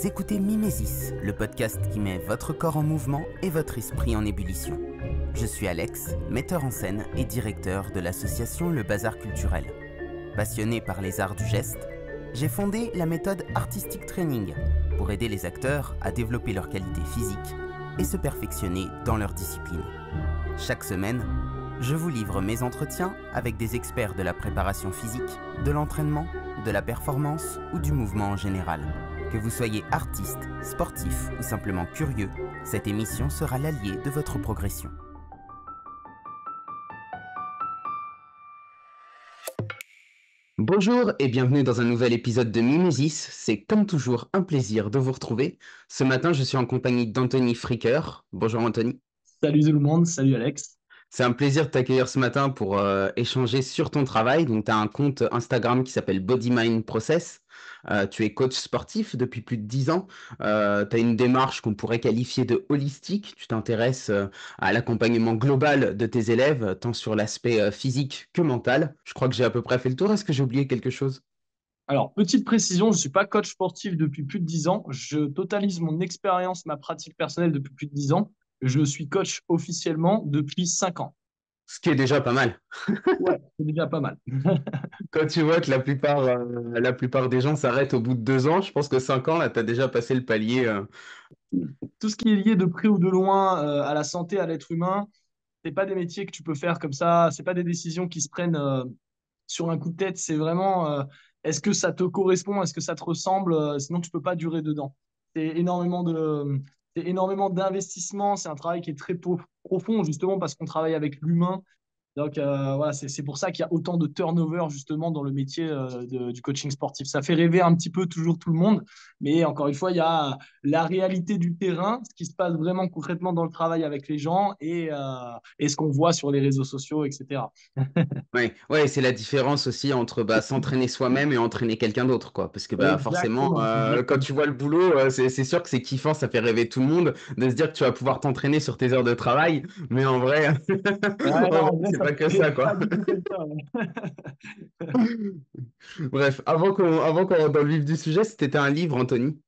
Vous écoutez Mimesis, le podcast qui met votre corps en mouvement et votre esprit en ébullition. Je suis Alex, metteur en scène et directeur de l'association Le Bazar Culturel. Passionné par les arts du geste, j'ai fondé la méthode Artistic Training pour aider les acteurs à développer leurs qualités physiques et se perfectionner dans leur discipline. Chaque semaine, je vous livre mes entretiens avec des experts de la préparation physique, de l'entraînement, de la performance ou du mouvement en général. Que vous soyez artiste, sportif ou simplement curieux, cette émission sera l'allié de votre progression. Bonjour et bienvenue dans un nouvel épisode de Mimesis. C'est comme toujours un plaisir de vous retrouver. Ce matin, je suis en compagnie d'Anthony Fricker. Bonjour Anthony. Salut tout le monde, salut Alex. C'est un plaisir de t'accueillir ce matin pour échanger sur ton travail. Donc, tu as un compte Instagram qui s'appelle Body Mind Process. Tu es coach sportif depuis plus de 10 ans. Tu as une démarche qu'on pourrait qualifier de holistique. Tu t'intéresses à l'accompagnement global de tes élèves, tant sur l'aspect physique que mental. Je crois que j'ai à peu près fait le tour. Est-ce que j'ai oublié quelque chose? Alors, petite précision, je ne suis pas coach sportif depuis plus de 10 ans. Je totalise mon expérience, ma pratique personnelle depuis plus de 10 ans. Je suis coach officiellement depuis 5 ans. Ce qui est déjà pas mal. Ouais, c'est déjà pas mal. Quand tu vois que la plupart des gens s'arrêtent au bout de 2 ans, je pense que 5 ans, là, tu as déjà passé le palier. Tout ce qui est lié de près ou de loin à la santé, à l'être humain, c'est pas des métiers que tu peux faire comme ça. C'est pas des décisions qui se prennent sur un coup de tête. C'est vraiment est-ce que ça te correspond, est-ce que ça te ressemble, sinon tu peux pas durer dedans. C'est énormément de, c'est énormément d'investissement. C'est un travail qui est très profond justement parce qu'on travaille avec l'humain. Donc voilà, c'est pour ça qu'il y a autant de turnover justement dans le métier du coaching sportif. Ça fait rêver un petit peu toujours tout le monde, mais encore une fois, il y a la réalité du terrain, ce qui se passe vraiment concrètement dans le travail avec les gens et ce qu'on voit sur les réseaux sociaux, etc. Ouais, ouais, c'est la différence aussi entre s'entraîner soi-même et entraîner quelqu'un d'autre, quoi. Parce que forcément, Exactement, quand exactement. tu vois le boulot, c'est sûr que c'est kiffant, ça fait rêver tout le monde de se dire que tu vas pouvoir t'entraîner sur tes heures de travail, mais en vrai, Ouais, non, en vrai, en vrai, c'est ça pas que fait ça, quoi. pas du tout comme ça. Ouais. Bref, avant qu'on rentre dans le vif du sujet, c'était un livre, Anthony.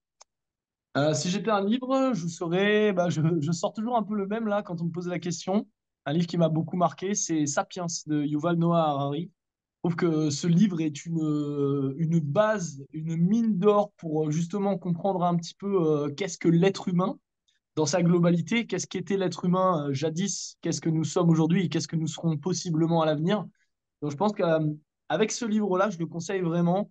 Si j'étais un livre, je serais, je sors toujours un peu le même là quand on me pose la question. Un livre qui m'a beaucoup marqué, c'est Sapiens de Yuval Noah Harari. Je trouve que ce livre est une base, une mine d'or pour justement comprendre un petit peu qu'est-ce que l'être humain dans sa globalité, qu'est-ce qu'était l'être humain jadis, qu'est-ce que nous sommes aujourd'hui et qu'est-ce que nous serons possiblement à l'avenir. Donc je pense qu'avec ce livre-là, je le conseille vraiment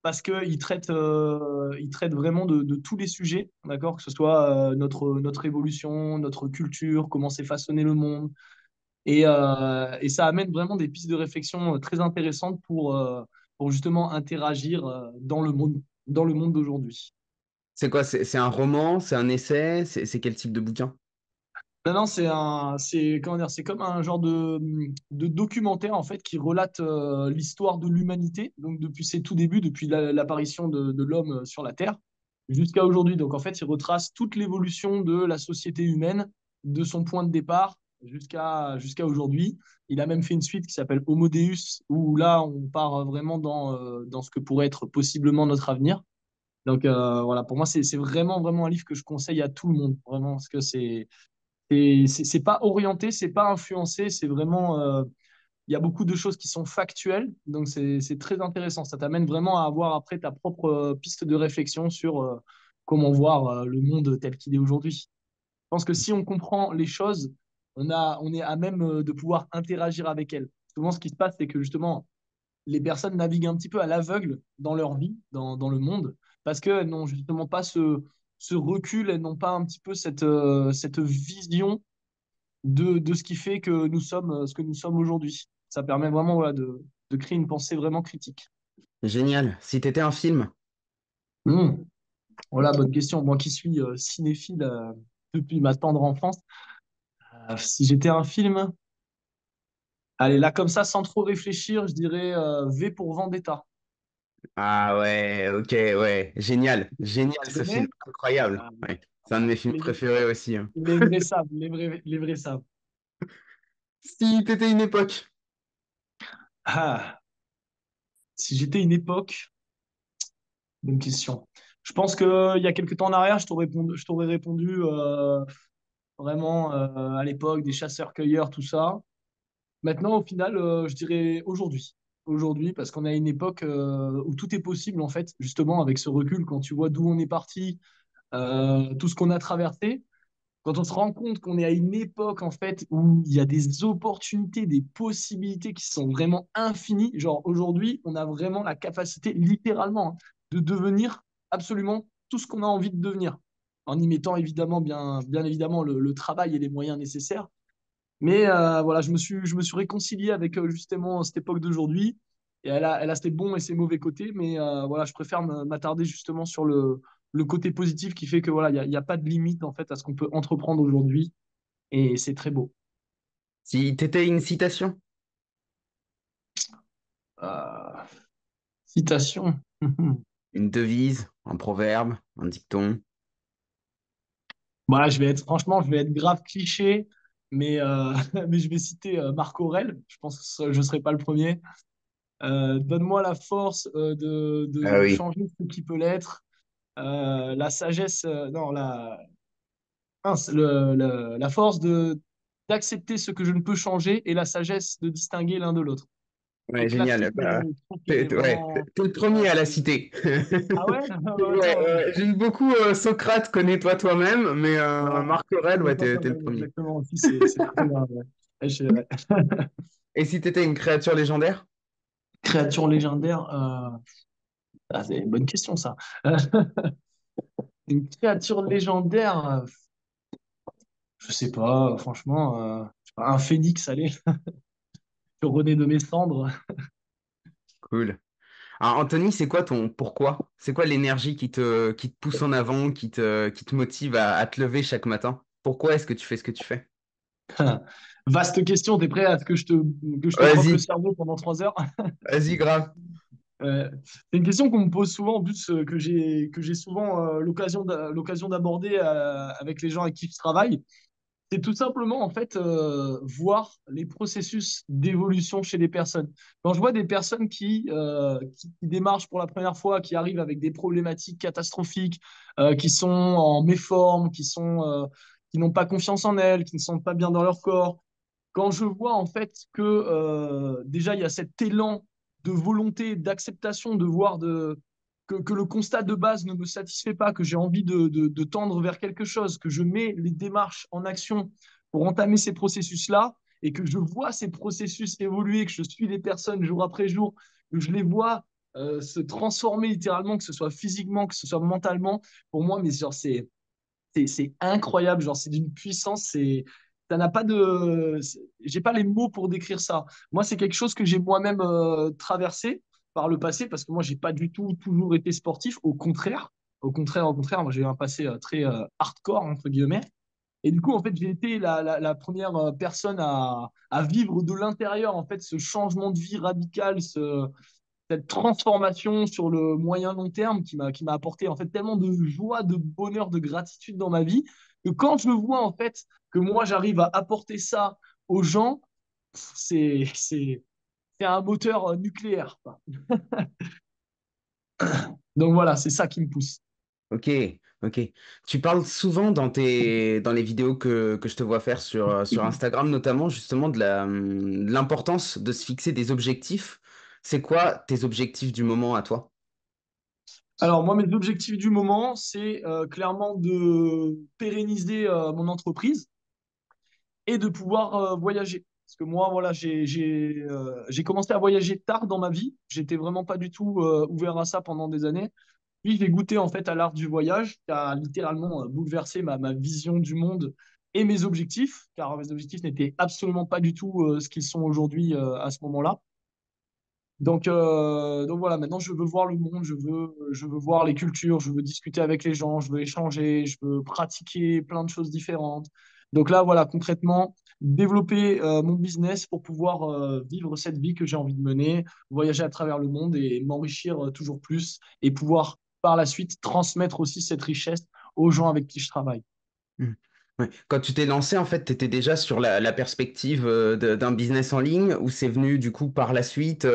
parce qu'il traite vraiment de tous les sujets, d'accord? Que ce soit notre évolution, notre culture, comment s'est façonné le monde. Et ça amène vraiment des pistes de réflexion très intéressantes pour justement interagir dans le monde d'aujourd'hui. C'est quoi? C'est un roman? C'est un essai? C'est quel type de bouquin? Non, non, comment dire, c'est comme un genre de documentaire en fait qui relate l'histoire de l'humanité, donc depuis ses tout débuts, depuis l'apparition de l'homme sur la Terre jusqu'à aujourd'hui. Donc en fait, il retrace toute l'évolution de la société humaine, de son point de départ jusqu'à aujourd'hui. Il a même fait une suite qui s'appelle Homo Deus, où là on part vraiment dans ce que pourrait être possiblement notre avenir. Donc voilà, pour moi c'est vraiment un livre que je conseille à tout le monde, vraiment, parce que c'est pas orienté, c'est pas influencé, c'est vraiment. Il y a beaucoup de choses qui sont factuelles, donc c'est très intéressant. Ça t'amène vraiment à avoir après ta propre piste de réflexion sur comment voir le monde tel qu'il est aujourd'hui. Je pense que si on comprend les choses, on est à même de pouvoir interagir avec elles. Souvent, ce qui se passe, c'est que justement, les personnes naviguent un petit peu à l'aveugle dans leur vie, dans le monde, parce qu'elles n'ont justement pas ce recul, elles n'ont pas un petit peu cette vision de ce qui fait que nous sommes ce que nous sommes aujourd'hui. Ça permet vraiment voilà, de créer une pensée vraiment critique. Génial. Si t'étais un film? Mmh. Voilà, bonne question. Moi qui suis cinéphile depuis ma tendre enfance, si j'étais un film, allez, là comme ça, sans trop réfléchir, je dirais V pour Vendetta. Ah ouais, ok, ouais. Génial. Génial Tu ce film. connais? Incroyable. Euh, Ouais. C'est un de mes films les, préférés aussi, hein. les vrais savent, les vrais savent. Si t'étais une époque. Ah, si j'étais une époque, bonne question. Je pense qu'il y a quelques temps en arrière, je t'aurais répondu vraiment à l'époque des chasseurs-cueilleurs, tout ça. Maintenant, au final, je dirais aujourd'hui. Aujourd'hui, parce qu'on est à une époque où tout est possible, en fait, justement, avec ce recul, quand tu vois d'où on est parti, tout ce qu'on a traversé, quand on se rend compte qu'on est à une époque, en fait, où il y a des opportunités, des possibilités qui sont vraiment infinies. Genre, aujourd'hui, on a vraiment la capacité, littéralement, hein, de devenir absolument tout ce qu'on a envie de devenir, en y mettant évidemment, bien évidemment, le travail et les moyens nécessaires. Mais voilà, je me suis réconcilié avec justement cette époque d'aujourd'hui. Et elle a ses bons et ses mauvais côtés. Mais voilà, je préfère m'attarder justement sur le côté positif qui fait que voilà, il y a pas de limite en fait à ce qu'on peut entreprendre aujourd'hui. Et c'est très beau. Si t'étais une citation, Euh, citation. une devise, un proverbe, un dicton. Voilà, franchement, je vais être grave cliché. Mais, mais je vais citer Marc Aurèle. Je pense que je ne serai pas le premier. Donne-moi la force Ah de oui. changer ce qui peut l'être. La sagesse, non, mince, la force d'accepter ce que je ne peux changer et la sagesse de distinguer l'un de l'autre. C'est Ouais, génial. classique, mais Bah, je trouve qu'il est ouais, vraiment. t'es le Ouais. premier à la citer. Ah ouais? Ouais, Attends. j'aime beaucoup Socrate, connais-toi toi-même, mais Ouais. Marc Aurèle, C'est ouais, pas t'es le toi-même, premier. exactement. Aussi, c'est très bien. Ouais. Ouais. Et si t'étais une créature légendaire? Créature légendaire. C'est une bonne question, ça. Une créature légendaire, je sais pas, franchement, je sais pas, un phénix, allez, je renais de mes cendres. Cool. Alors, Anthony, c'est quoi ton pourquoi? C'est quoi l'énergie qui te pousse en avant, qui te motive à te lever chaque matin? Pourquoi est-ce que tu fais ce que tu fais? Vaste question, t'es prêt à ce que je te frotte le Vas-y, cerveau pendant 3 heures? vas-y, grave. C'est une question qu'on me pose souvent, en plus que j'ai souvent l'occasion d'aborder avec les gens avec qui je travaille. C'est tout simplement en fait voir les processus d'évolution chez les personnes. Quand je vois des personnes qui démarchent pour la première fois, qui arrivent avec des problématiques catastrophiques, qui sont en méforme, qui n'ont pas confiance en elles, qui ne sont pas bien dans leur corps, quand je vois en fait que déjà il y a cet élan de volonté, d'acceptation, de voir que le constat de base ne me satisfait pas, que j'ai envie de tendre vers quelque chose, que je mets les démarches en action pour entamer ces processus-là et que je vois ces processus évoluer, que je suis les personnes jour après jour, que je les vois se transformer littéralement, que ce soit physiquement, que ce soit mentalement, pour moi, mais genre, c'est incroyable, genre c'est d'une puissance, ça n'a pas de, j'ai pas les mots pour décrire ça. Moi, c'est quelque chose que j'ai moi-même traversé par le passé parce que moi, j'ai pas du tout toujours été sportif. Au contraire, moi j'ai eu un passé très hardcore entre guillemets. Et du coup, en fait, j'ai été la première personne à vivre de l'intérieur en fait ce changement de vie radical, cette transformation sur le moyen long terme qui m'a apporté en fait tellement de joie, de bonheur, de gratitude dans ma vie que quand je vois en fait que moi j'arrive à apporter ça aux gens, c'est c'est un moteur nucléaire, quoi. Donc voilà, c'est ça qui me pousse. Ok, ok. Tu parles souvent dans les vidéos que je te vois faire sur Instagram, notamment justement de l'importance de se fixer des objectifs. C'est quoi tes objectifs du moment à toi? Alors moi, mes objectifs du moment, c'est clairement de pérenniser mon entreprise et de pouvoir voyager. Parce que moi, voilà, j'ai commencé à voyager tard dans ma vie. J'étais vraiment pas du tout ouvert à ça pendant des années. Puis j'ai goûté en fait à l'art du voyage, qui a littéralement bouleversé ma vision du monde et mes objectifs, car mes objectifs n'étaient absolument pas du tout ce qu'ils sont aujourd'hui à ce moment-là. Donc voilà, maintenant je veux voir le monde, je veux voir les cultures, je veux discuter avec les gens, je veux échanger, je veux pratiquer plein de choses différentes. Donc là, voilà, concrètement, développer mon business pour pouvoir vivre cette vie que j'ai envie de mener, voyager à travers le monde et m'enrichir toujours plus et pouvoir par la suite transmettre aussi cette richesse aux gens avec qui je travaille. Hmm. Ouais. Quand tu t'es lancé, en fait, tu étais déjà sur la perspective d'un business en ligne ou c'est venu du coup par la suite?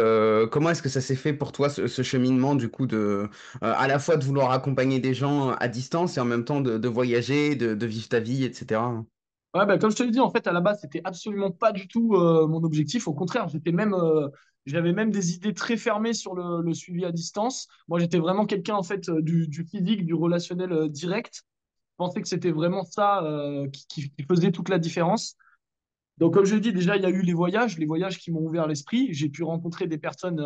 Comment est-ce que ça s'est fait pour toi, ce cheminement du coup à la fois de vouloir accompagner des gens à distance et en même temps de voyager, de vivre ta vie, etc. Ouais, bah, comme je te l'ai dit, en fait, à la base, c'était absolument pas du tout mon objectif. Au contraire, j'avais même des idées très fermées sur le suivi à distance. Moi, j'étais vraiment quelqu'un, en fait, du physique, du relationnel direct. Je pensais que c'était vraiment ça qui faisait toute la différence. Donc, comme je l'ai dit, déjà, il y a eu les voyages qui m'ont ouvert l'esprit. J'ai pu rencontrer des personnes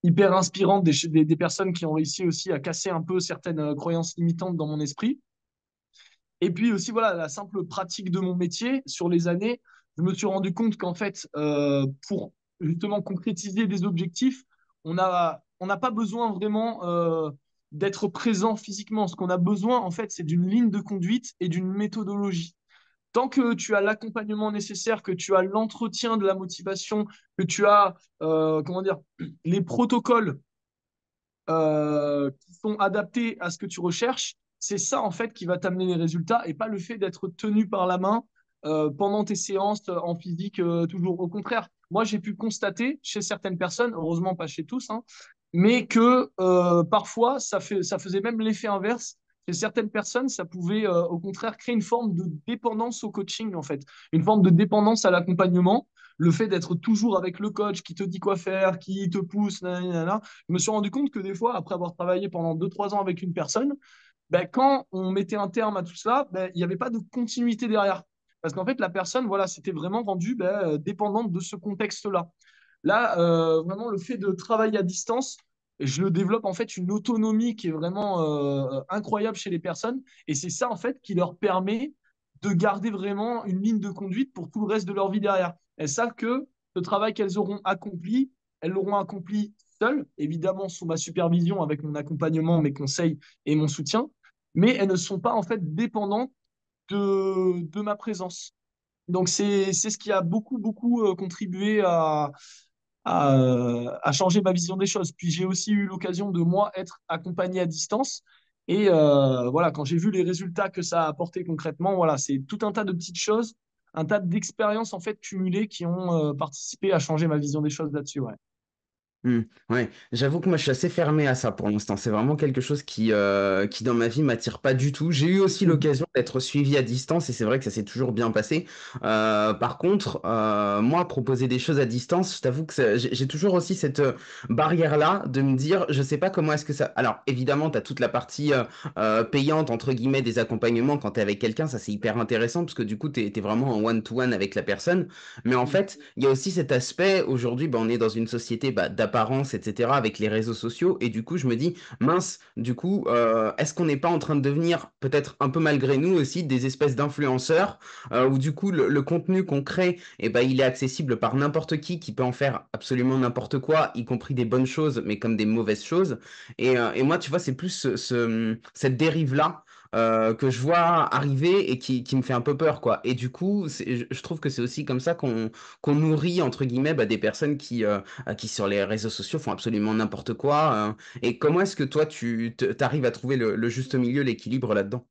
hyper inspirantes, des personnes qui ont réussi aussi à casser un peu certaines croyances limitantes dans mon esprit. Et puis aussi, voilà, la simple pratique de mon métier sur les années, je me suis rendu compte qu'en fait, pour justement concrétiser des objectifs, on n'a pas besoin vraiment d'être présent physiquement. Ce qu'on a besoin, en fait, c'est d'une ligne de conduite et d'une méthodologie. Tant que tu as l'accompagnement nécessaire, que tu as l'entretien de la motivation, que tu as, comment dire, les protocoles qui sont adaptés à ce que tu recherches, c'est ça en fait qui va t'amener les résultats et pas le fait d'être tenu par la main pendant tes séances en physique toujours. Au contraire, moi j'ai pu constater chez certaines personnes, heureusement pas chez tous, hein, mais que parfois ça faisait même l'effet inverse. Chez certaines personnes, ça pouvait au contraire créer une forme de dépendance au coaching en fait, une forme de dépendance à l'accompagnement. Le fait d'être toujours avec le coach qui te dit quoi faire, qui te pousse, nanana, je me suis rendu compte que des fois, après avoir travaillé pendant 2 3 ans avec une personne, ben, quand on mettait un terme à tout cela, ben, il n'y avait pas de continuité derrière. Parce qu'en fait, la personne, voilà, s'était vraiment rendue dépendante de ce contexte-là. Là, vraiment, le fait de travailler à distance, je développe en fait une autonomie qui est vraiment incroyable chez les personnes. Et c'est ça, en fait, qui leur permet de garder vraiment une ligne de conduite pour tout le reste de leur vie derrière. Elles savent que le travail qu'elles auront accompli, elles l'auront accompli seules, évidemment sous ma supervision, avec mon accompagnement, mes conseils et mon soutien, mais elles ne sont pas en fait dépendantes de ma présence. Donc c'est ce qui a beaucoup, beaucoup contribué à changer ma vision des choses. Puis j'ai aussi eu l'occasion de moi être accompagné à distance. Et voilà, quand j'ai vu les résultats que ça a apporté concrètement, voilà, c'est tout un tas de petites choses, un tas d'expériences en fait cumulées qui ont participé à changer ma vision des choses là-dessus. Ouais. Ouais, j'avoue que moi je suis assez fermé à ça pour l'instant. C'est vraiment quelque chose qui dans ma vie m'attire pas du tout. J'ai eu aussi Mhm. l'occasion d'être suivi à distance et c'est vrai que ça s'est toujours bien passé. Par contre, moi proposer des choses à distance, je t'avoue que j'ai toujours aussi cette barrière-là de me dire, je sais pas comment est-ce que ça. Alors évidemment, tu as toute la partie payante entre guillemets des accompagnements quand tu es avec quelqu'un, ça c'est hyper intéressant parce que du coup tu es vraiment en one-to-one avec la personne. Mais en fait, il y a aussi cet aspect, aujourd'hui, on est dans une société d'apparence, etc., avec les réseaux sociaux, et du coup, je me dis, mince, du coup, est-ce qu'on n'est pas en train de devenir, peut-être un peu malgré nous aussi, des espèces d'influenceurs, où du coup, le contenu qu'on crée, il est accessible par n'importe qui peut en faire absolument n'importe quoi, y compris des bonnes choses, mais comme des mauvaises choses. Et moi, tu vois, c'est plus cette dérive-là que je vois arriver et qui me fait un peu peur, quoi. Et du coup, je trouve que c'est aussi comme ça qu'on nourrit, entre guillemets, des personnes qui, sur les réseaux sociaux, font absolument n'importe quoi. Et comment est-ce que toi, t'arrives à trouver le juste milieu, l'équilibre là-dedans?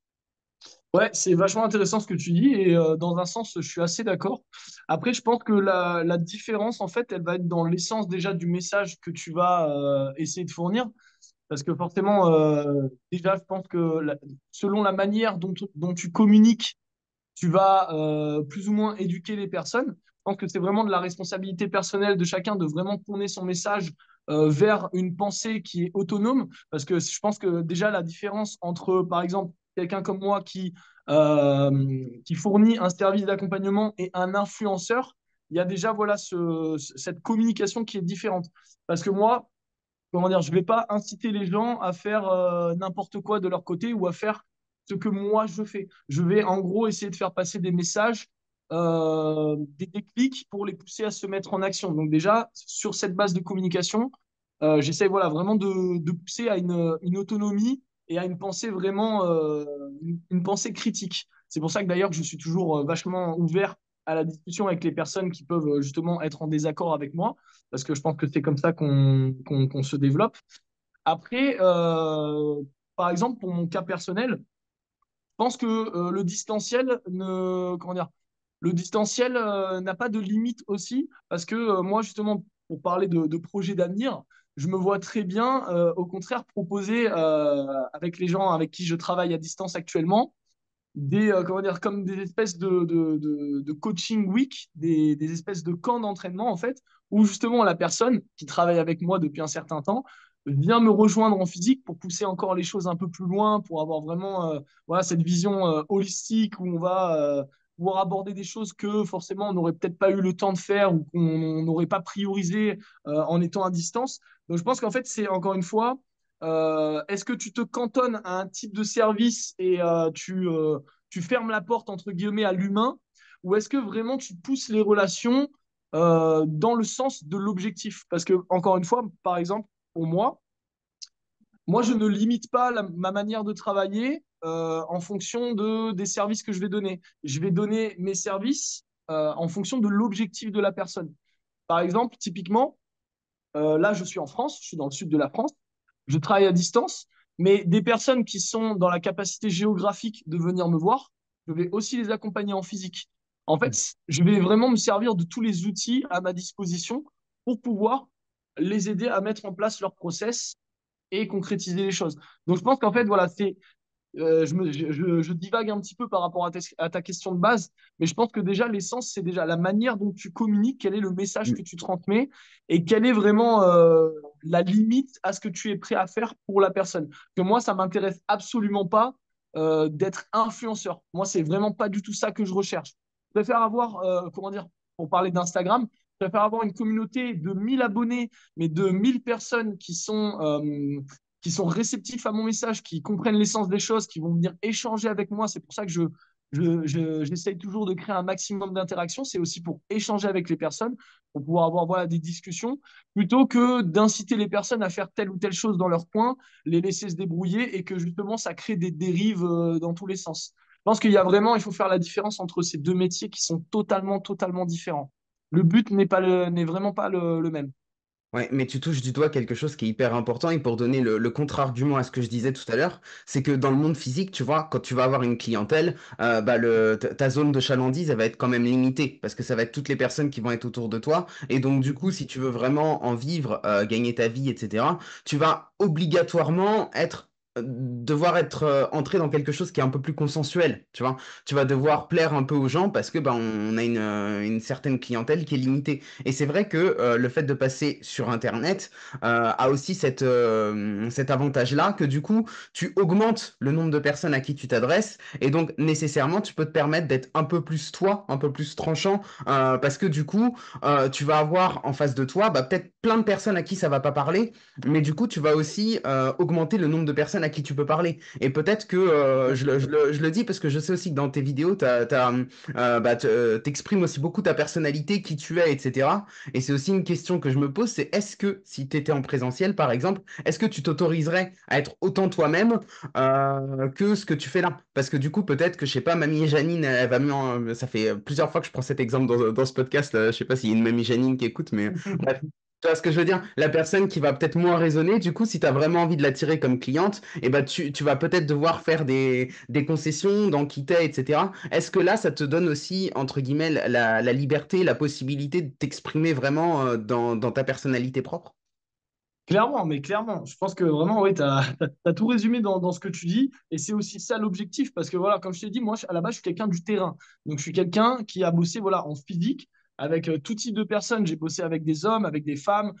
Ouais, c'est vachement intéressant ce que tu dis et dans un sens, je suis assez d'accord. Après, je pense que la différence, en fait, elle va être dans l'essence déjà du message que tu vas essayer de fournir. Parce que forcément, déjà, je pense que selon la manière dont tu communiques, tu vas plus ou moins éduquer les personnes. Je pense que c'est vraiment de la responsabilité personnelle de chacun de vraiment tourner son message vers une pensée qui est autonome. Parce que je pense que déjà la différence entre, par exemple, quelqu'un comme moi qui fournit un service d'accompagnement et un influenceur, il y a déjà voilà cette communication qui est différente. Parce que moi, comment dire, je ne vais pas inciter les gens à faire n'importe quoi de leur côté ou à faire ce que moi je fais. Je vais en gros essayer de faire passer des messages, des déclics pour les pousser à se mettre en action. Donc déjà, sur cette base de communication, j'essaie voilà, vraiment de pousser à une autonomie et à une pensée vraiment, une pensée critique. C'est pour ça que d'ailleurs, je suis toujours vachement ouvert à la discussion avec les personnes qui peuvent justement être en désaccord avec moi parce que je pense que c'est comme ça qu'on se développe. Après, par exemple, pour mon cas personnel, pense que le distanciel comment dire, le distanciel n'a pas de limite aussi, parce que moi, justement, pour parler de projets d'avenir, je me vois très bien, au contraire, proposer avec les gens avec qui je travaille à distance actuellement, comment dire, comme des espèces de coaching week, des espèces de camps d'entraînement, en fait, où justement la personne qui travaille avec moi depuis un certain temps vient me rejoindre en physique pour pousser encore les choses un peu plus loin, pour avoir vraiment voilà, cette vision holistique où on va pouvoir aborder des choses que forcément on n'aurait peut-être pas eu le temps de faire ou qu'on n'aurait pas priorisé en étant à distance. Donc je pense qu'en fait, c'est encore une fois, est-ce que tu te cantonnes à un type de service et tu fermes la porte, entre guillemets, à l'humain, ou est-ce que vraiment tu pousses les relations dans le sens de l'objectif? Parce que, encore une fois, par exemple, pour moi, je ne limite pas ma manière de travailler en fonction des services que je vais donner. Je vais donner mes services en fonction de l'objectif de la personne. Par exemple, typiquement, là, je suis en France, je suis dans le sud de la France, je travaille à distance, mais des personnes qui sont dans la capacité géographique de venir me voir, je vais aussi les accompagner en physique. En fait, je vais vraiment me servir de tous les outils à ma disposition pour pouvoir les aider à mettre en place leur process et concrétiser les choses. Donc, je pense qu'en fait, voilà, je divague un petit peu par rapport à ta question de base, mais je pense que déjà, l'essence, c'est déjà la manière dont tu communiques, quel est le message que tu transmets et quelle est vraiment la limite à ce que tu es prêt à faire pour la personne. Que moi, ça m'intéresse absolument pas d'être influenceur. Moi, c'est vraiment pas du tout ça que je recherche. Je préfère avoir, comment dire, pour parler d'Instagram, je préfère avoir une communauté de 1000 abonnés, mais de 1000 personnes qui sont réceptifs à mon message, qui comprennent l'essence des choses, qui vont venir échanger avec moi. C'est pour ça que j'essaye toujours de créer un maximum d'interactions. C'est aussi pour échanger avec les personnes, pour pouvoir avoir voilà, des discussions, plutôt que d'inciter les personnes à faire telle ou telle chose dans leur coin, les laisser se débrouiller et que justement ça crée des dérives dans tous les sens. Je pense qu'il y a vraiment, il faut faire la différence entre ces deux métiers qui sont totalement, totalement différents. Le but n'est vraiment pas le même. Ouais, mais tu touches du doigt quelque chose qui est hyper important et pour donner le contre-argument à ce que je disais tout à l'heure, c'est que dans le monde physique, tu vois, quand tu vas avoir une clientèle, bah ta zone de chalandise, elle va être quand même limitée parce que ça va être toutes les personnes qui vont être autour de toi. Et donc, du coup, si tu veux vraiment en vivre, gagner ta vie, etc., tu vas obligatoirement devoir être entré dans quelque chose qui est un peu plus consensuel, tu vois. Tu vas devoir plaire un peu aux gens parce que bah, on a une certaine clientèle qui est limitée. Et c'est vrai que le fait de passer sur Internet a aussi cet avantage-là que du coup, tu augmentes le nombre de personnes à qui tu t'adresses et donc nécessairement, tu peux te permettre d'être un peu plus toi, un peu plus tranchant parce que du coup, tu vas avoir en face de toi bah, peut-être plein de personnes à qui ça va pas parler, mais du coup, tu vas aussi augmenter le nombre de personnes à qui tu peux parler. Et peut-être que je le dis parce que je sais aussi que dans tes vidéos, t'exprimes aussi beaucoup ta personnalité, qui tu es, etc. Et c'est aussi une question que je me pose, c'est est-ce que si tu étais en présentiel, par exemple, est-ce que tu t'autoriserais à être autant toi-même que ce que tu fais là? Parce que du coup, peut-être que, je sais pas, Mamie Janine, elle va mieux... Ça fait plusieurs fois que je prends cet exemple dans ce podcast. Je sais pas s'il y a une Mamie Janine qui écoute, mais bref. Tu vois ce que je veux dire? La personne qui va peut-être moins raisonner, du coup, si tu as vraiment envie de l'attirer comme cliente, eh ben, tu vas peut-être devoir faire des concessions dans qui t'es, etc. Est-ce que là, ça te donne aussi, entre guillemets, la liberté, la possibilité de t'exprimer vraiment dans ta personnalité propre? Clairement, mais clairement, je pense que vraiment, oui, tu as tout résumé dans ce que tu dis, et c'est aussi ça l'objectif, parce que voilà, comme je t'ai dit, moi, à la base, je suis quelqu'un du terrain, donc je suis quelqu'un qui a bossé voilà, en physique, avec tout type de personnes, j'ai bossé avec des hommes, avec des femmes,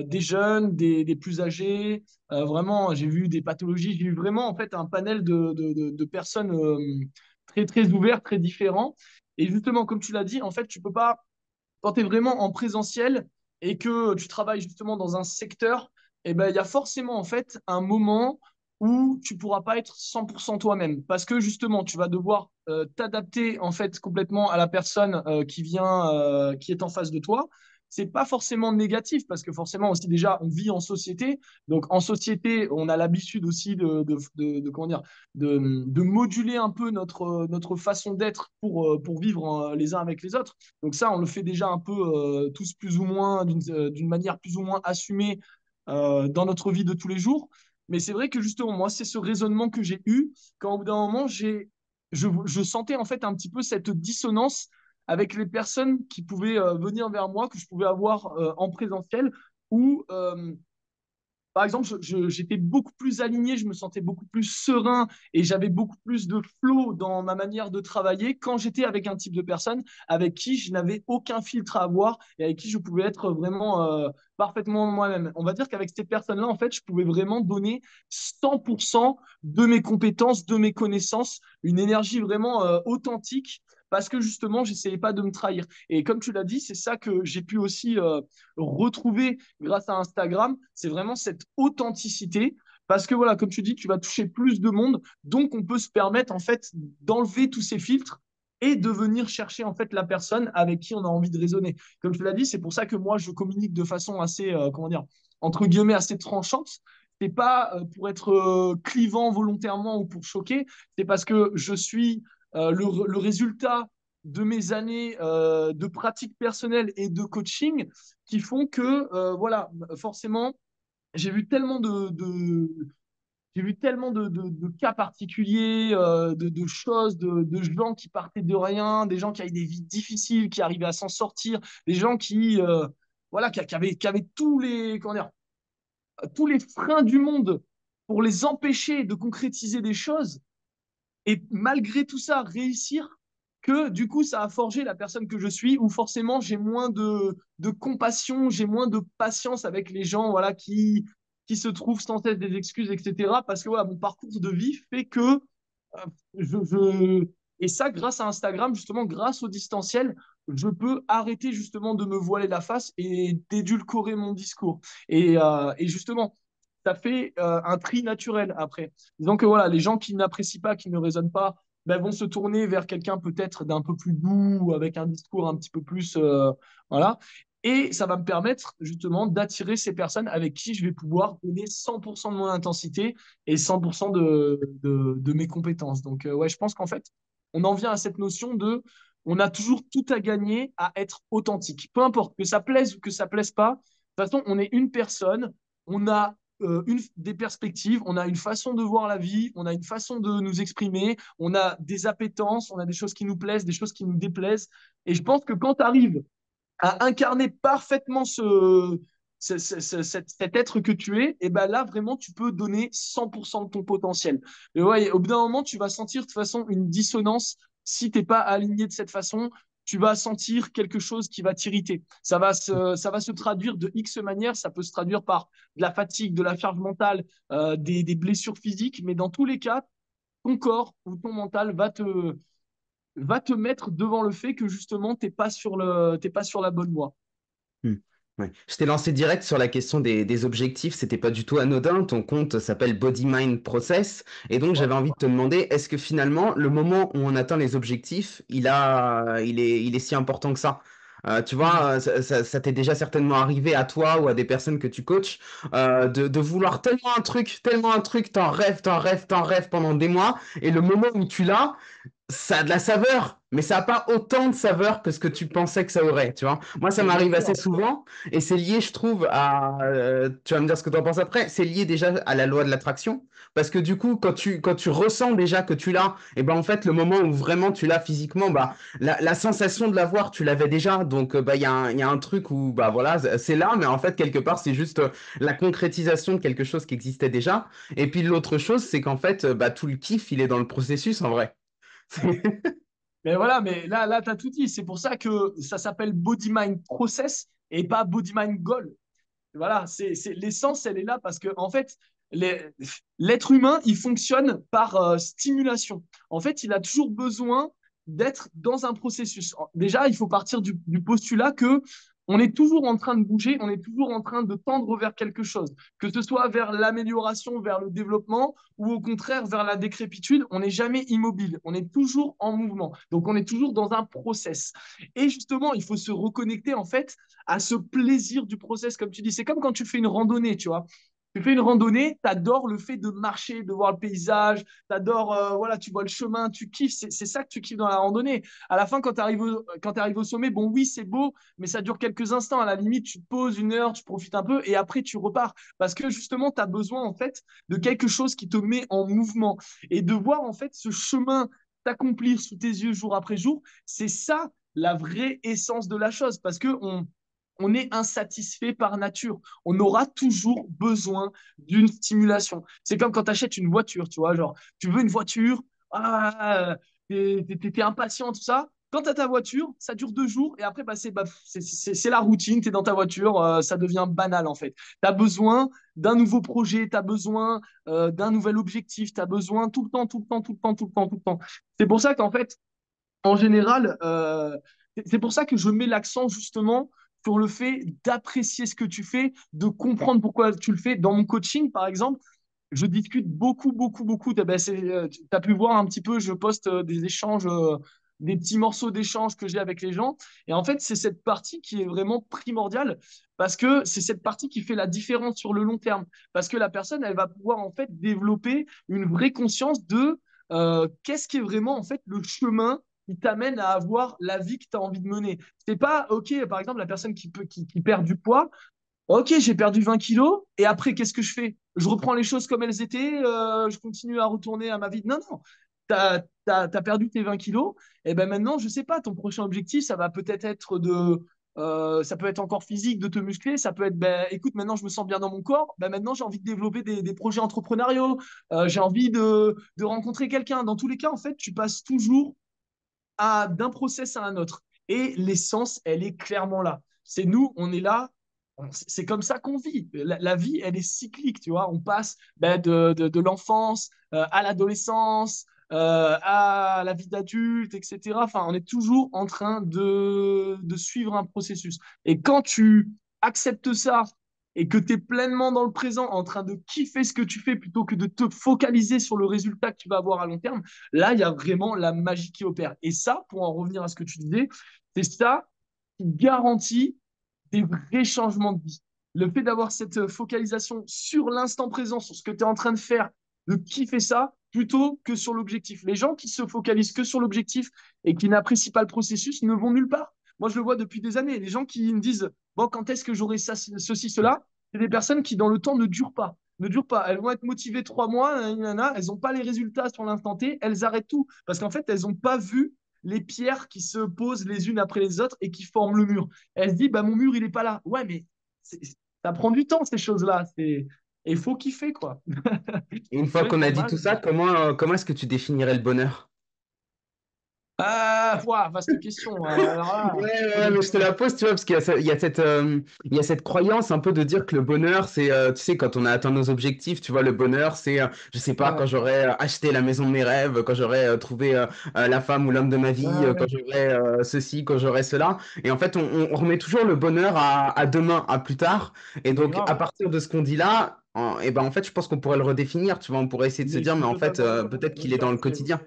des jeunes, des plus âgés, vraiment, j'ai vu des pathologies, j'ai vu vraiment, en fait, un panel de personnes très, très ouverts, très différents, et justement, comme tu l'as dit, en fait, tu peux pas quand tu es vraiment en présentiel et que tu travailles justement dans un secteur, eh ben, il y a forcément en fait un moment où tu ne pourras pas être 100% toi-même parce que justement, tu vas devoir t'adapter en fait complètement à la personne qui est en face de toi. C'est pas forcément négatif parce que forcément aussi déjà on vit en société. Donc en société, on a l'habitude aussi comment dire, de moduler un peu notre façon d'être pour vivre les uns avec les autres. Donc ça, on le fait déjà un peu tous plus ou moins, d'une manière plus ou moins assumée dans notre vie de tous les jours. Mais c'est vrai que justement, moi, c'est ce raisonnement que j'ai eu quand au bout d'un moment, j'ai je sentais en fait un petit peu cette dissonance avec les personnes qui pouvaient venir vers moi, que je pouvais avoir en présentiel, où par exemple, j'étais beaucoup plus aligné, je me sentais beaucoup plus serein et j'avais beaucoup plus de flow dans ma manière de travailler quand j'étais avec un type de personne avec qui je n'avais aucun filtre à avoir et avec qui je pouvais être vraiment parfaitement moi-même. On va dire qu'avec ces personnes-là, en fait, je pouvais vraiment donner 100% de mes compétences, de mes connaissances, une énergie vraiment authentique parce que justement, j'essayais pas de me trahir. Et comme tu l'as dit, c'est ça que j'ai pu aussi retrouver grâce à Instagram, c'est vraiment cette authenticité. Parce que voilà, comme tu dis, tu vas toucher plus de monde, donc on peut se permettre en fait d'enlever tous ces filtres et de venir chercher en fait la personne avec qui on a envie de raisonner. Comme tu l'as dit, c'est pour ça que moi je communique de façon assez, comment dire, entre guillemets, assez tranchante. C'est pas pour être clivant volontairement ou pour choquer, c'est parce que je suis le résultat de mes années de pratique personnelle et de coaching qui font que, voilà, forcément, j'ai vu tellement j'ai vu tellement de cas particuliers, de choses, de gens qui partaient de rien, des gens qui avaient des vies difficiles, qui arrivaient à s'en sortir, des gens qui, voilà, qui avaient comment dire, tous les freins du monde pour les empêcher de concrétiser des choses et malgré tout ça, réussir que du coup, ça a forgé la personne que je suis, où forcément, j'ai moins de compassion, j'ai moins de patience avec les gens voilà, qui se trouvent sans cesse des excuses, etc. Parce que voilà, mon parcours de vie fait que je... Et ça, grâce à Instagram, justement, grâce au distanciel, je peux arrêter justement de me voiler la face et d'édulcorer mon discours. Et justement, ça fait un tri naturel après. Disons que voilà, les gens qui n'apprécient pas, qui ne raisonnent pas, ben, vont se tourner vers quelqu'un peut-être d'un peu plus doux, avec un discours un petit peu plus, voilà. Et ça va me permettre justement d'attirer ces personnes avec qui je vais pouvoir donner 100% de mon intensité et 100% de mes compétences. Donc, ouais, je pense qu'en fait, on en vient à cette notion de on a toujours tout à gagner à être authentique. Peu importe que ça plaise ou que ça plaise pas. De toute façon, on est une personne, on a des perspectives, on a une façon de voir la vie, on a une façon de nous exprimer, on a des appétences, on a des choses qui nous plaisent, des choses qui nous déplaisent. Et je pense que quand tu arrives à incarner parfaitement cet être que tu es, et ben là, vraiment, tu peux donner 100% de ton potentiel. Mais ouais, au bout d'un moment, tu vas sentir de toute façon une dissonance si tu n'es pas aligné de cette façon. Tu vas sentir quelque chose qui va t'irriter. Ça va se traduire de X manières. Ça peut se traduire par de la fatigue, de la charge mentale, des blessures physiques. Mais dans tous les cas, ton corps ou ton mental va te mettre devant le fait que justement, t'es pas sur la bonne voie. Hmm. Ouais. Je t'ai lancé direct sur la question des objectifs, c'était pas du tout anodin. Ton compte s'appelle Body Mind Process, et donc Ouais. j'avais envie de te demander, est-ce que finalement le moment où on atteint les objectifs, il est si important que ça? Tu Hmm. vois, ça t'est déjà certainement arrivé à toi ou à des personnes que tu coaches, de vouloir tellement un truc, t'en rêves, t'en rêves pendant des mois, et le moment où tu l'as, ça a de la saveur, mais ça n'a pas autant de saveur que ce que tu pensais que ça aurait, tu vois. Moi, ça Mais bien m'arrive assez sûr. souvent, et c'est lié, je trouve, tu vas me dire ce que tu en penses après, c'est lié déjà à la loi de l'attraction, parce que du coup, quand tu ressens déjà que tu l'as, et ben en fait, le moment où vraiment tu l'as physiquement, bah, la sensation de l'avoir, tu l'avais déjà, donc bah, il y a un truc où, bah voilà, c'est là, mais en fait, quelque part, c'est juste la concrétisation de quelque chose qui existait déjà, et puis l'autre chose, c'est qu'en fait, bah, tout le kiff, il est dans le processus, en vrai. Mais voilà, mais là tu as tout dit. C'est pour ça que ça s'appelle Body Mind Process et pas Body Mind Goal. Voilà, l'essence, elle est là parce que, en fait, l'être humain, il fonctionne par stimulation. En fait, il a toujours besoin d'être dans un processus. Déjà, il faut partir du postulat que on est toujours en train de bouger, on est toujours en train de tendre vers quelque chose, que ce soit vers l'amélioration, vers le développement, ou au contraire vers la décrépitude. On n'est jamais immobile, on est toujours en mouvement. Donc, on est toujours dans un process. Et justement, il faut se reconnecter en fait à ce plaisir du process, comme tu dis. C'est comme quand tu fais une randonnée, tu vois. Tu fais une randonnée, tu adores le fait de marcher, de voir le paysage, tu adores, voilà, tu vois le chemin, tu kiffes, c'est ça que tu kiffes dans la randonnée. À la fin, quand tu arrives au sommet, bon, oui, c'est beau, mais ça dure quelques instants. À la limite, tu te poses une heure, tu profites un peu et après, tu repars. Parce que justement, tu as besoin, en fait, de quelque chose qui te met en mouvement et de voir, en fait, ce chemin t'accomplir sous tes yeux jour après jour, c'est ça la vraie essence de la chose, parce que on est insatisfait par nature. On aura toujours besoin d'une stimulation. C'est comme quand tu achètes une voiture, tu vois, genre, tu veux une voiture, t'es impatient, tout ça. Quand tu as ta voiture, ça dure 2 jours et après, c'est la routine, tu es dans ta voiture, ça devient banal en fait. Tu as besoin d'un nouveau projet, tu as besoin d'un nouvel objectif, tu as besoin tout le temps, tout le temps, tout le temps, tout le temps, tout le temps. C'est pour ça qu'en fait, en général, c'est pour ça que je mets l'accent justement sur le fait d'apprécier ce que tu fais, de comprendre pourquoi tu le fais. Dans mon coaching, par exemple, je discute beaucoup, beaucoup, beaucoup. Tu as pu voir un petit peu, je poste des échanges, des petits morceaux d'échanges que j'ai avec les gens. Et en fait, c'est cette partie qui est vraiment primordiale parce que c'est cette partie qui fait la différence sur le long terme. Parce que la personne, elle va pouvoir en fait développer une vraie conscience de qu'est-ce qui est vraiment en fait le chemin qui t'amène à avoir la vie que tu as envie de mener. C'est pas, OK, par exemple, la personne qui perd du poids, OK, j'ai perdu 20 kilos, et après, qu'est-ce que je fais? Je reprends les choses comme elles étaient, je continue à retourner à ma vie. Non, non, tu as perdu tes 20 kilos, et ben maintenant, je sais pas, ton prochain objectif, ça va peut-être être ça peut être encore physique, de te muscler, ça peut être, ben, écoute, maintenant je me sens bien dans mon corps, ben maintenant j'ai envie de développer des projets entrepreneuriaux, j'ai envie de rencontrer quelqu'un. Dans tous les cas, en fait, tu passes toujours d'un process à un autre. Et l'essence, elle est clairement là. C'est nous, on est là, c'est comme ça qu'on vit. La vie, elle est cyclique, tu vois. On passe de l'enfance à l'adolescence, à la vie d'adulte, etc. Enfin, on est toujours en train de suivre un processus. Et quand tu acceptes ça et que tu es pleinement dans le présent, en train de kiffer ce que tu fais plutôt que de te focaliser sur le résultat que tu vas avoir à long terme, là, il y a vraiment la magie qui opère. Et ça, pour en revenir à ce que tu disais, c'est ça qui garantit des vrais changements de vie. Le fait d'avoir cette focalisation sur l'instant présent, sur ce que tu es en train de faire, de kiffer ça, plutôt que sur l'objectif. Les gens qui se focalisent que sur l'objectif et qui n'apprécient pas le processus ne vont nulle part. Moi, je le vois depuis des années. Les gens qui me disent, bon, quand est-ce que j'aurai ça, ceci, cela, c'est des personnes qui, dans le temps, ne durent pas. Ne durent pas. Elles vont être motivées 3 mois, nanana, elles n'ont pas les résultats sur l'instant T, elles arrêtent tout. Parce qu'en fait, elles n'ont pas vu les pierres qui se posent les unes après les autres et qui forment le mur. Elle se dit, bah, mon mur, il n'est pas là. Ouais, mais ça prend du temps, ces choses-là. Et il faut kiffer, quoi. Et une fois Ouais, qu'on a pas dit mal. tout ça, comment est-ce que tu définirais le bonheur? Ah, ouah, vaste question. Alors là, Ouais, ouais, mais je te la pose, tu vois, parce il y a cette croyance un peu de dire que le bonheur, c'est, tu sais, quand on a atteint nos objectifs, tu vois, le bonheur, c'est, je sais pas, ouais, quand j'aurai acheté la maison de mes rêves, quand j'aurai trouvé la femme ou l'homme de ma vie, quand ouais, j'aurai ceci, quand j'aurai cela. Et en fait, on remet toujours le bonheur à demain, à plus tard. Et mais donc, à grave. partir de ce qu'on dit là, et ben, en fait, je pense qu'on pourrait le redéfinir, tu vois, on pourrait essayer de se Mais je dire, mais suis en fait, totalement d'accord, peut-être bien qu'il est sûr. dans le quotidien.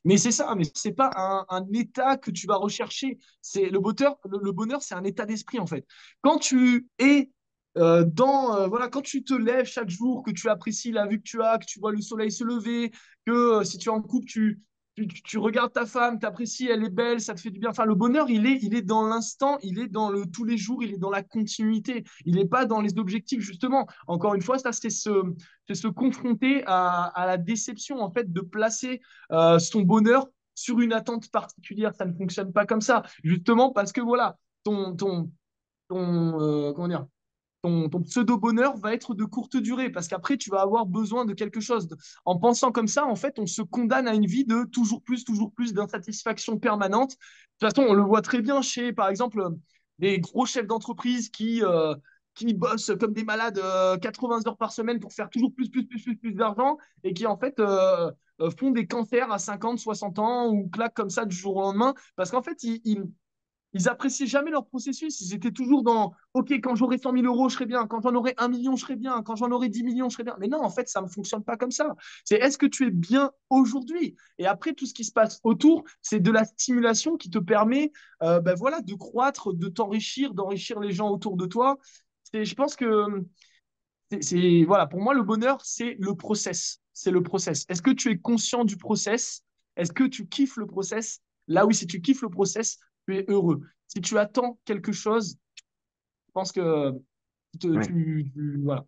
Mais c'est ça, mais c'est pas un état que tu vas rechercher. C'est le bonheur, c'est un état d'esprit en fait. Quand tu es voilà, quand tu te lèves chaque jour, que tu apprécies la vue que tu as, que tu vois le soleil se lever, que si tu es en couple, tu regardes ta femme, tu apprécies, elle est belle, ça te fait du bien. Enfin, le bonheur, il est dans l'instant, il est dans le tous les jours, il est dans la continuité. Il n'est pas dans les objectifs justement. Encore une fois, ça c'est se confronter à la déception en fait de placer son bonheur sur une attente particulière. Ça ne fonctionne pas comme ça. Justement parce que voilà, ton, ton, comment dire, ton pseudo-bonheur va être de courte durée parce qu'après, tu vas avoir besoin de quelque chose. En pensant comme ça, en fait, on se condamne à une vie de toujours plus d'insatisfaction permanente. De toute façon, on le voit très bien chez, par exemple, des gros chefs d'entreprise qui bossent comme des malades 80 heures par semaine pour faire toujours plus d'argent et qui, en fait, font des cancers à 50, 60 ans ou claquent comme ça du jour au lendemain parce qu'en fait, ils appréciaient jamais leur processus. Ils étaient toujours dans OK, quand j'aurai 100 000 euros, je serai bien. Quand j'en aurai 1 million, je serai bien. Quand j'en aurai 10 millions, je serai bien. Mais non, en fait, ça ne fonctionne pas comme ça. C'est est-ce que tu es bien aujourd'hui? Et après, tout ce qui se passe autour, c'est de la stimulation qui te permet ben voilà, de croître, de t'enrichir, d'enrichir les gens autour de toi. Je pense que voilà, pour moi, le bonheur, c'est le process. C'est le process. Est-ce que tu es conscient du process? Est-ce que tu kiffes le process? Là, oui, si tu kiffes le process, tu es heureux. Si tu attends quelque chose, je pense que voilà.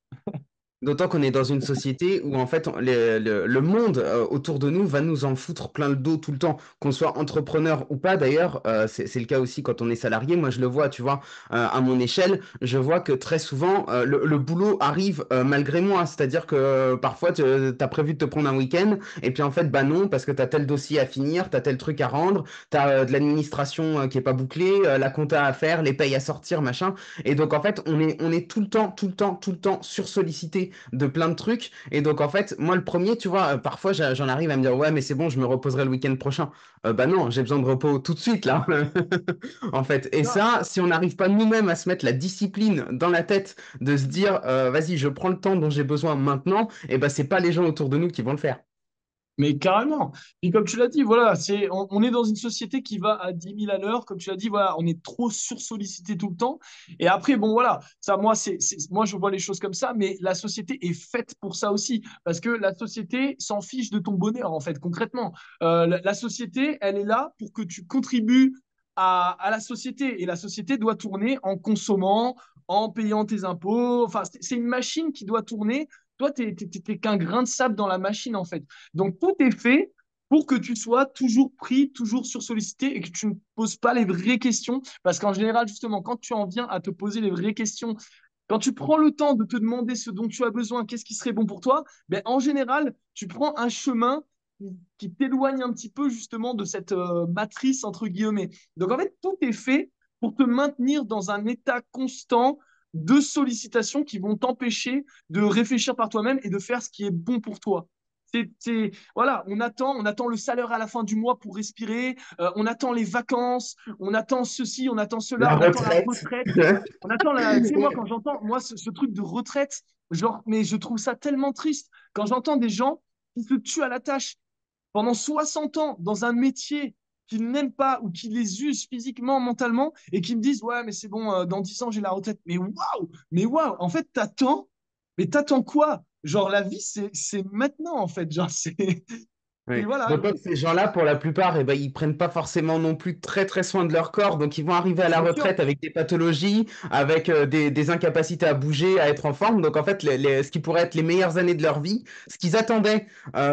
D'autant qu'on est dans une société où en fait le monde autour de nous va nous en foutre plein le dos tout le temps, qu'on soit entrepreneur ou pas d'ailleurs, c'est le cas aussi quand on est salarié, moi je le vois, tu vois, à mon échelle, je vois que très souvent le boulot arrive malgré moi, c'est-à-dire que parfois tu as prévu de te prendre un week-end et puis en fait bah non, parce que tu as tel dossier à finir, tu as tel truc à rendre, tu as de l'administration qui est pas bouclée, la compta à faire, les payes à sortir, machin, et donc en fait on est tout le temps, tout le temps, tout le temps sursollicité de plein de trucs. Et donc, en fait, moi, le premier, tu vois, parfois, j'en arrive à me dire, ouais, mais c'est bon, je me reposerai le week-end prochain. Bah non, j'ai besoin de repos tout de suite, là, en fait. Et Non, ça, si on n'arrive pas nous-mêmes à se mettre la discipline dans la tête de se dire, vas-y, je prends le temps dont j'ai besoin maintenant, et ben, c'est pas les gens autour de nous qui vont le faire. mais carrément. Puis comme tu l'as dit, voilà, on est dans une société qui va à 10 000 à l'heure. Comme tu l'as dit, voilà, on est trop sursollicité tout le temps. Et après, bon, voilà, ça, moi, moi, je vois les choses comme ça, mais la société est faite pour ça aussi. Parce que la société s'en fiche de ton bonheur, en fait, concrètement. La société, elle est là pour que tu contribues à la société. Et la société doit tourner en consommant, en payant tes impôts. Enfin, c'est une machine qui doit tourner. Toi, tu n'es qu'un grain de sable dans la machine, en fait. Donc, tout est fait pour que tu sois toujours pris, toujours sursollicité et que tu ne poses pas les vraies questions. Parce qu'en général, justement, quand tu en viens à te poser les vraies questions, quand tu prends le temps de te demander ce dont tu as besoin, qu'est-ce qui serait bon pour toi, ben, en général, tu prends un chemin qui t'éloigne un petit peu justement de cette matrice, entre guillemets. Donc, en fait, tout est fait pour te maintenir dans un état constant de sollicitation qui vont t'empêcher de réfléchir par toi-même et de faire ce qui est bon pour toi. Voilà, on attend le salaire à la fin du mois pour respirer, on attend les vacances, on attend ceci, on attend cela, La on attend la retraite. retraite, on attend la. Tu sais, moi, quand j'entends, moi, ce truc de retraite, genre, mais je trouve ça tellement triste. Quand j'entends des gens qui se tuent à la tâche pendant 60 ans dans un métier qu'ils n'aiment pas ou qui les use physiquement, mentalement, et qui me disent, ouais, mais c'est bon, dans 10 ans, j'ai la retraite. Mais waouh, en fait, mais t'attends quoi? Genre, la vie, c'est maintenant, en fait. Genre, Oui. voilà. D'autant que ces gens-là, pour la plupart, eh ben, ils prennent pas forcément non plus très très soin de leur corps, donc ils vont arriver à la Bien sûr. retraite avec des pathologies, avec des incapacités à bouger, à être en forme. Donc en fait, ce qui pourrait être les meilleures années de leur vie, ce qu'ils attendaient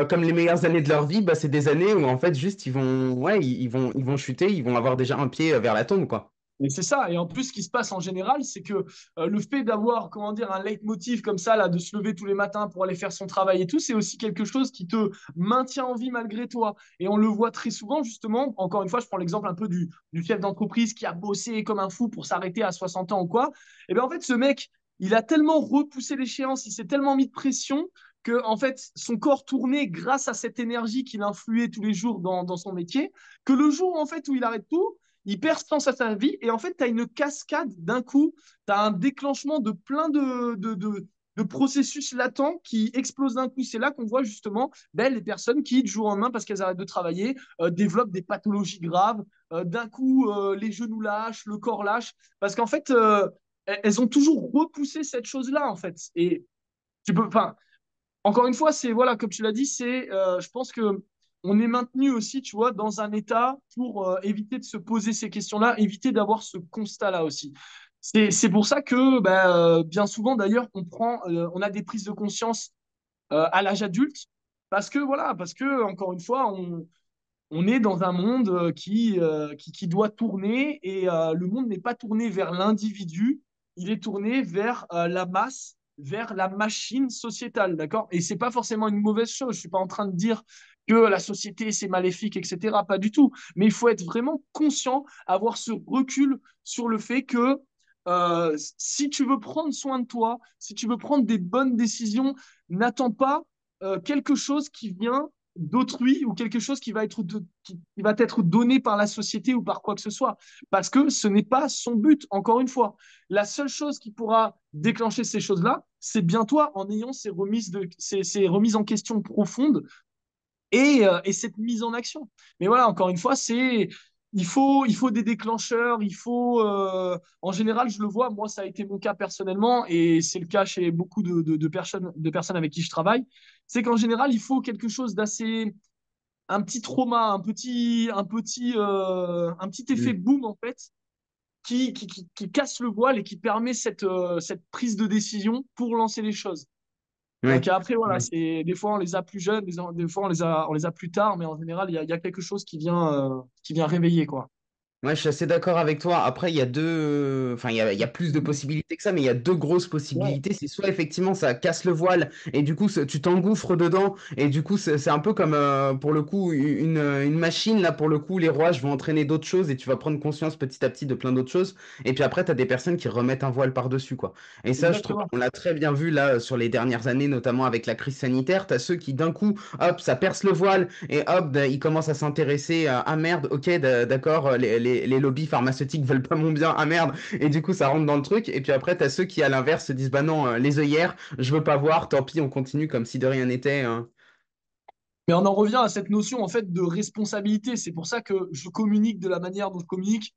comme les meilleures années de leur vie, bah, c'est des années où en fait juste ils vont, ouais, ils vont chuter, ils vont avoir déjà un pied vers la tombe, quoi. Mais c'est ça. Et en plus, ce qui se passe en général, c'est que le fait d'avoir, comment dire, un leitmotiv comme ça, là, de se lever tous les matins pour aller faire son travail et tout, c'est aussi quelque chose qui te maintient en vie malgré toi. Et on le voit très souvent, justement. Encore une fois, je prends l'exemple un peu du chef d'entreprise qui a bossé comme un fou pour s'arrêter à 60 ans ou quoi. Et bien, en fait, ce mec, il a tellement repoussé l'échéance, il s'est tellement mis de pression que, en fait, son corps tournait grâce à cette énergie qu'il influait tous les jours dans son métier, que le jour, en fait, où il arrête tout, il perd sens à sa vie et en fait, tu as une cascade d'un coup, tu as un déclenchement de plein de processus latents qui explosent d'un coup. C'est là qu'on voit justement ben, les personnes qui, du jour au lendemain, parce qu'elles arrêtent de travailler, développent des pathologies graves. D'un coup, les genoux lâchent, le corps lâche, parce qu'en fait, elles ont toujours repoussé cette chose-là, en fait. Et tu peux, enfin, encore une fois, c'est voilà, comme tu l'as dit, je pense que on est maintenu aussi, tu vois, dans un état pour éviter de se poser ces questions-là, éviter d'avoir ce constat-là aussi. C'est pour ça que bien souvent, d'ailleurs, on a des prises de conscience à l'âge adulte, parce que voilà, parce que encore une fois, on est dans un monde qui doit tourner et le monde n'est pas tourné vers l'individu, il est tourné vers la masse, vers la machine sociétale, d'accord? Et c'est pas forcément une mauvaise chose. Je suis pas en train de dire que la société c'est maléfique, etc. Pas du tout. Mais il faut être vraiment conscient, avoir ce recul sur le fait que si tu veux prendre soin de toi, si tu veux prendre des bonnes décisions, n'attends pas quelque chose qui vient d'autrui ou quelque chose qui va être donné par la société ou par quoi que ce soit. Parce que ce n'est pas son but, encore une fois. La seule chose qui pourra déclencher ces choses-là, c'est bien toi en ayant ces remises en question profondes et cette mise en action. Mais voilà, encore une fois, il faut des déclencheurs, en général, je le vois, moi, ça a été mon cas personnellement, et c'est le cas chez beaucoup de personnes avec qui je travaille, c'est qu'en général, il faut quelque chose d'assez, un petit trauma, un petit effet Mm. boom, en fait, qui casse le voile et qui permet cette prise de décision pour lancer les choses. Ouais. Donc après, voilà, Ouais. des fois on les a plus jeunes, des fois on les a plus tard, mais en général, il y a quelque chose qui vient réveiller, quoi. Ouais, je suis assez d'accord avec toi. Après, il y a deux, enfin, il y a plus de possibilités que ça, mais il y a deux grosses Ouais, possibilités. C'est soit effectivement ça casse le voile et du coup tu t'engouffres dedans et du coup c'est un peu comme pour le coup une machine là pour le coup les rouages vont entraîner d'autres choses et tu vas prendre conscience petit à petit de plein d'autres choses. Et puis après, tu as des personnes qui remettent un voile par-dessus quoi. Et ça, je trouve exactement. on l'a très bien vu là sur les dernières années, notamment avec la crise sanitaire. Tu as ceux qui d'un coup, hop, ça perce le voile et hop, ils commencent à s'intéresser à ah merde, ok, d'accord, les lobbies pharmaceutiques veulent pas mon bien, ah merde, et du coup ça rentre dans le truc. Et puis après, t'as ceux qui à l'inverse se disent bah non, les œillères, je veux pas voir, tant pis, on continue comme si de rien n'était, hein. Mais on en revient à cette notion en fait de responsabilité. C'est pour ça que je communique de la manière dont je communique,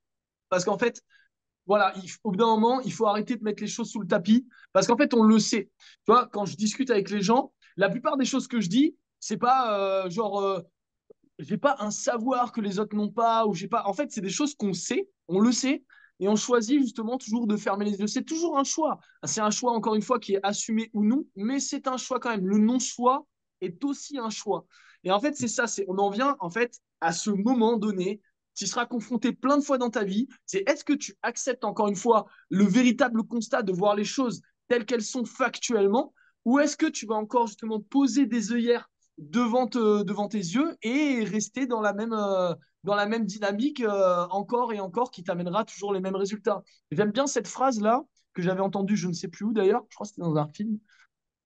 parce qu'en fait, voilà, au bout d'un moment, il faut arrêter de mettre les choses sous le tapis, parce qu'en fait, on le sait. Tu vois, quand je discute avec les gens, la plupart des choses que je dis, c'est pas j'ai pas un savoir que les autres n'ont pas, ou j'ai pas. En fait, c'est des choses qu'on sait, on le sait, et on choisit justement toujours de fermer les yeux. C'est toujours un choix. C'est un choix, encore une fois, qui est assumé ou non, mais c'est un choix quand même. Le non-choix est aussi un choix. Et en fait, c'est ça, on en vient en fait à ce moment donné. Tu seras confronté plein de fois dans ta vie. C'est est-ce que tu acceptes encore une fois le véritable constat de voir les choses telles qu'elles sont factuellement, ou est-ce que tu vas encore justement poser des œillères devant tes yeux et rester dans la même dynamique encore et encore qui t'amènera toujours les mêmes résultats. J'aime bien cette phrase-là que j'avais entendue, je ne sais plus où d'ailleurs, je crois que c'était dans un film.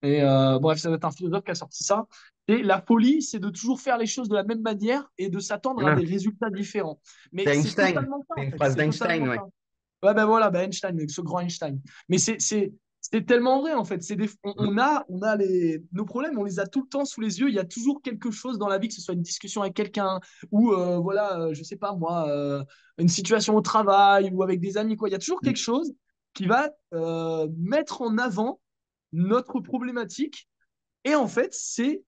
Et bref, ça doit être un philosophe qui a sorti ça. Et la folie, c'est de toujours faire les choses de la même manière et de s'attendre à Ah, des résultats différents. Mais c'est c'est Einstein, totalement ça, c'est en une fait. phrase C'est d'Einstein, totalement ouais. ça. Ouais, ben voilà, ben Einstein, ce grand Einstein. Mais c'est tellement vrai, en fait. On a nos problèmes, on les a tout le temps sous les yeux. Il y a toujours quelque chose dans la vie, que ce soit une discussion avec quelqu'un ou, voilà, je sais pas moi, une situation au travail ou avec des amis, quoi. Il y a toujours quelque chose qui va mettre en avant notre problématique. Et en fait, c'est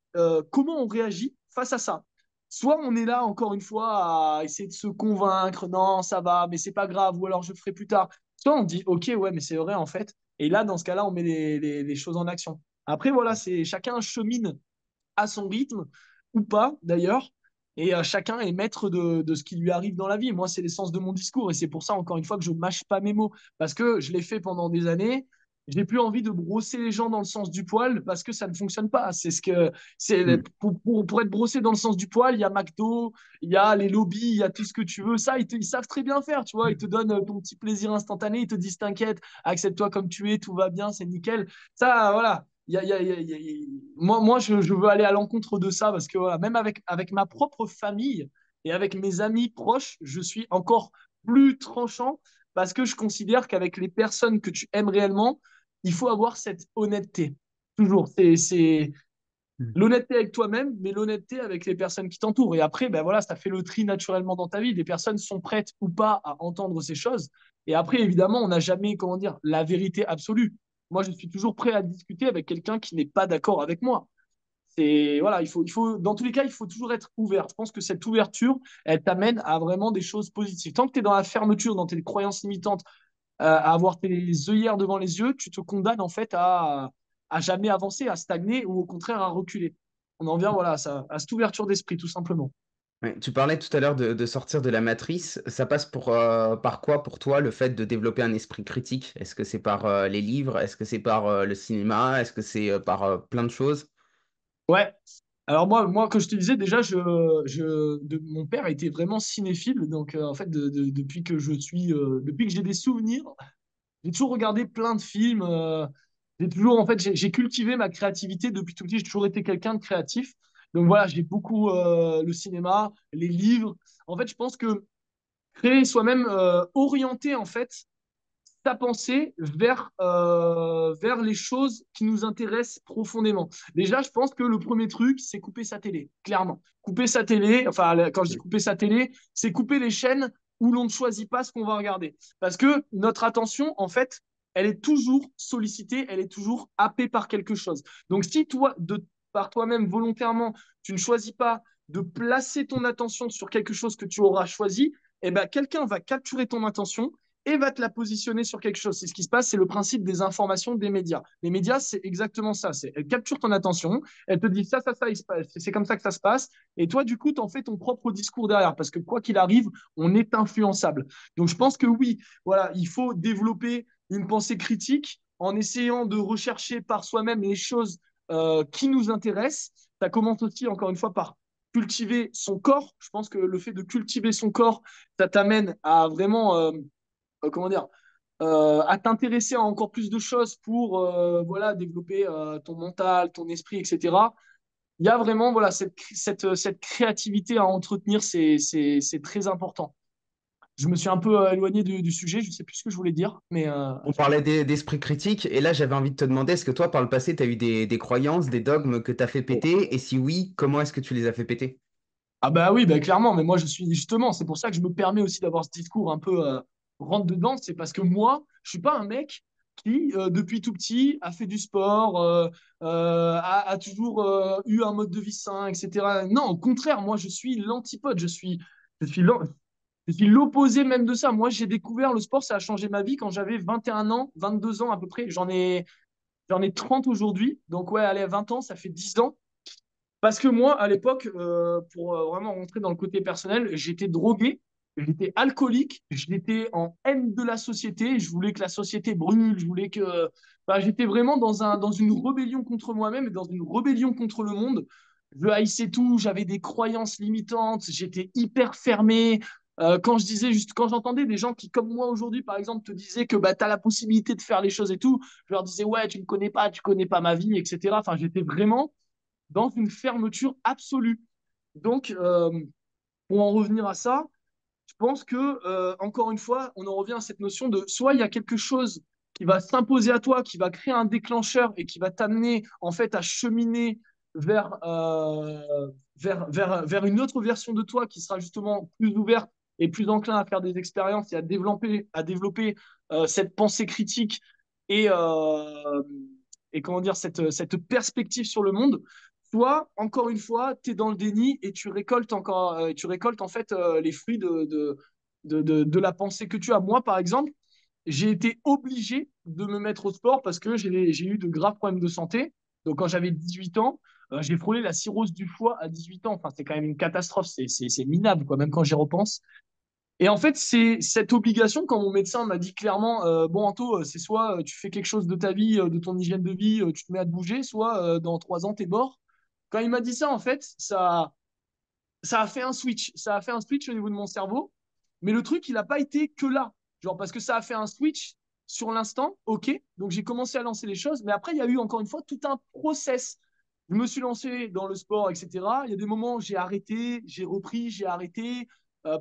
comment on réagit face à ça. Soit on est là, encore une fois, à essayer de se convaincre, non, ça va, mais c'est pas grave, ou alors je ferai plus tard. Soit on dit, ok, ouais, mais c'est vrai, en fait. Et là, dans ce cas-là, on met les choses en action. Après, voilà, c'est chacun chemine à son rythme, ou pas, d'ailleurs. Et chacun est maître de ce qui lui arrive dans la vie. Moi, c'est l'essence de mon discours. Et c'est pour ça, encore une fois, que je ne mâche pas mes mots. Parce que je l'ai fait pendant des années. Je n'ai plus envie de brosser les gens dans le sens du poil parce que ça ne fonctionne pas. Mm. Pour être brossé dans le sens du poil, il y a McDo, il y a les lobbies, il y a tout ce que tu veux. Ça, ils savent très bien faire, tu vois. Ils te donnent ton petit plaisir instantané. Ils te disent, t'inquiète, accepte-toi comme tu es, tout va bien, c'est nickel. Ça, voilà. Moi, je veux aller à l'encontre de ça parce que voilà, même avec ma propre famille et avec mes amis proches, je suis encore plus tranchant parce que je considère qu'avec les personnes que tu aimes réellement, il faut avoir cette honnêteté. Toujours. C'est l'honnêteté avec toi-même, mais l'honnêteté avec les personnes qui t'entourent. Et après, ben voilà, ça fait le tri naturellement dans ta vie. Les personnes sont prêtes ou pas à entendre ces choses. Et après, évidemment, on n'a jamais, comment dire, la vérité absolue. Moi, je suis toujours prêt à discuter avec quelqu'un qui n'est pas d'accord avec moi. C'est voilà, dans tous les cas, il faut toujours être ouvert. Je pense que cette ouverture, elle t'amène à vraiment des choses positives. Tant que tu es dans la fermeture, dans tes croyances limitantes, à avoir tes œillères devant les yeux, tu te condamnes en fait à jamais avancer, à stagner ou au contraire à reculer. On en vient voilà, à cette ouverture d'esprit, tout simplement. Ouais, tu parlais tout à l'heure de sortir de la matrice. Ça passe par quoi pour toi le fait de développer un esprit critique? Est-ce que c'est par les livres? Est-ce que c'est par le cinéma? Est-ce que c'est par plein de choses? Ouais. Alors moi, comme je te disais, déjà, mon père était vraiment cinéphile. Donc, en fait, depuis que j'ai des souvenirs, j'ai toujours regardé plein de films. En fait, j'ai cultivé ma créativité depuis tout petit. J'ai toujours été quelqu'un de créatif. Donc voilà, j'ai beaucoup le cinéma, les livres. En fait, je pense que créer soi-même, orienter en fait ta pensée vers les choses qui nous intéressent profondément. Déjà, je pense que le premier truc, c'est couper sa télé, clairement. Couper sa télé, enfin, quand je dis couper sa télé, c'est couper les chaînes où l'on ne choisit pas ce qu'on va regarder. Parce que notre attention, en fait, elle est toujours sollicitée, elle est toujours happée par quelque chose. Donc, si toi, par toi-même, volontairement, tu ne choisis pas de placer ton attention sur quelque chose que tu auras choisi, eh ben, quelqu'un va capturer ton attention et va te la positionner sur quelque chose. C'est ce qui se passe, c'est le principe des informations des médias. Les médias, c'est exactement ça. Elles capturent ton attention, elles te disent ça, il se passe, c'est comme ça que ça se passe. Et toi, du coup, tu en fais ton propre discours derrière, parce que quoi qu'il arrive, on est influençable. Donc, je pense que oui, voilà, il faut développer une pensée critique en essayant de rechercher par soi-même les choses qui nous intéressent. Ça commence aussi, encore une fois, par cultiver son corps. Je pense que le fait de cultiver son corps, ça t'amène à vraiment, comment dire, à t'intéresser à encore plus de choses pour voilà, développer ton mental, ton esprit, etc. Il y a vraiment voilà, cette créativité à entretenir, c'est très important. Je me suis un peu éloigné du sujet, je ne sais plus ce que je voulais dire, mais On parlait d'esprit critique, et là j'avais envie de te demander, est-ce que toi, par le passé, tu as eu des croyances, des dogmes que tu as fait péter, et si oui, comment est-ce que tu les as fait péter? ah bah oui, bah clairement, mais moi je suis justement, c'est pour ça que je me permets aussi d'avoir ce discours un peu rentre dedans, c'est parce que moi, je suis pas un mec qui, depuis tout petit, a fait du sport, a toujours eu un mode de vie sain, etc. Non, au contraire, moi je suis l'antipode, je suis l'an- je suis l'opposé même de ça. Moi j'ai découvert le sport, ça a changé ma vie quand j'avais 21 ans, 22 ans à peu près. J'en ai 30 aujourd'hui, donc ouais, allez, 20 ans, ça fait 10 ans. Parce que moi, à l'époque, pour vraiment rentrer dans le côté personnel, j'étais drogué, j'étais alcoolique, j'étais en haine de la société, je voulais que la société brûle, je voulais que... Enfin, j'étais vraiment dans une rébellion contre moi-même et dans une rébellion contre le monde. Je haïssais tout, j'avais des croyances limitantes, j'étais hyper fermé. Quand j'entendais des gens qui, comme moi aujourd'hui, par exemple, te disaient que bah, tu as la possibilité de faire les choses et tout, je leur disais, ouais, tu connais pas ma vie, etc. Enfin, j'étais vraiment dans une fermeture absolue. Donc, pour en revenir à ça, je pense que, encore une fois, on en revient à cette notion de soit il y a quelque chose qui va s'imposer à toi, qui va créer un déclencheur et qui va t'amener en fait à cheminer vers une autre version de toi qui sera justement plus ouverte et plus enclin à faire des expériences et à développer cette pensée critique et, euh, et comment dire, cette perspective sur le monde. Soit, encore une fois, tu es dans le déni et tu récoltes en fait les fruits de la pensée que tu as. Moi, par exemple, j'ai été obligé de me mettre au sport parce que j'ai eu de graves problèmes de santé. Donc, quand j'avais 18 ans, j'ai frôlé la cirrhose du foie à 18 ans. Enfin, c'est quand même une catastrophe. C'est minable, quoi, même quand j'y repense. Et en fait, c'est cette obligation, quand mon médecin m'a dit clairement, bon, Anto, c'est soit tu fais quelque chose de ta vie, de ton hygiène de vie, tu te mets à te bouger, soit dans 3 ans, t'es mort. Quand il m'a dit ça, en fait, ça a fait un switch. Ça a fait un switch au niveau de mon cerveau. Mais le truc, il n'a pas été que là. Genre, parce que ça a fait un switch sur l'instant, ok. Donc, j'ai commencé à lancer les choses. Mais après, il y a eu, encore une fois, tout un process. Je me suis lancé dans le sport, etc. Il y a des moments où j'ai arrêté, j'ai repris, j'ai arrêté.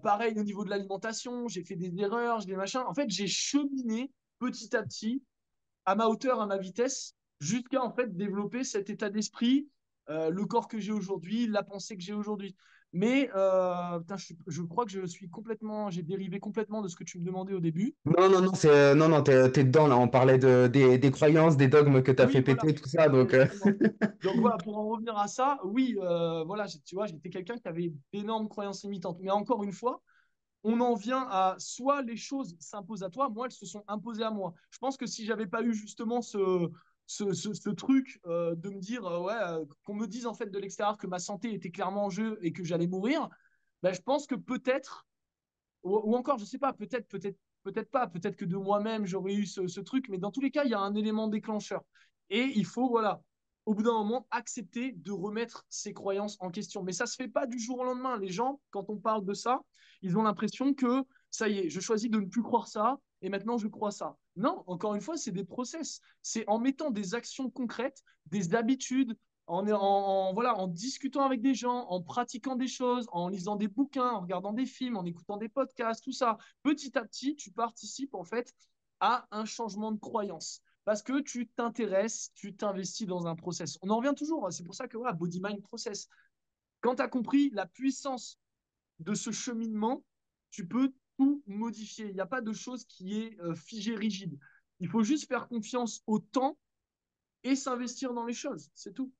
Pareil au niveau de l'alimentation, j'ai fait des erreurs, j'ai des machins. En fait, j'ai cheminé petit à petit, à ma hauteur, à ma vitesse, jusqu'à en fait développer cet état d'esprit, le corps que j'ai aujourd'hui, la pensée que j'ai aujourd'hui. Mais putain, je crois que j'ai dérivé complètement de ce que tu me demandais au début. Non, non, non, non, non, t'es dedans là. On parlait des croyances, des dogmes que t'as Oui, fait voilà, péter, tout ça. Donc, exactement. Donc voilà, pour en revenir à ça, oui, voilà, tu vois, j'étais quelqu'un qui avait d'énormes croyances limitantes. Mais encore une fois, on en vient à soit les choses s'imposent à toi, moi, elles se sont imposées à moi. Je pense que si j'avais pas eu justement ce truc de me dire, ouais, qu'on me dise en fait de l'extérieur que ma santé était clairement en jeu et que j'allais mourir, ben, je pense que peut-être, ou encore, je sais pas, peut-être pas, peut-être que de moi-même j'aurais eu ce truc, mais dans tous les cas, il y a un élément déclencheur. Et il faut, voilà, au bout d'un moment, accepter de remettre ses croyances en question. Mais ça se fait pas du jour au lendemain. Les gens, quand on parle de ça, ils ont l'impression que ça y est, je choisis de ne plus croire ça et maintenant je crois ça. Non, encore une fois, c'est des process. C'est en mettant des actions concrètes, des habitudes, voilà, en discutant avec des gens, en pratiquant des choses, en lisant des bouquins, en regardant des films, en écoutant des podcasts, tout ça. Petit à petit, tu participes en fait à un changement de croyance. Parce que tu t'intéresses, tu t'investis dans un process. On en revient toujours, c'est pour ça que voilà, body mind process. Quand tu as compris la puissance de ce cheminement, tu peux tout modifier. Il n'y a pas de chose qui est figée, rigide. Il faut juste faire confiance au temps et s'investir dans les choses. C'est tout.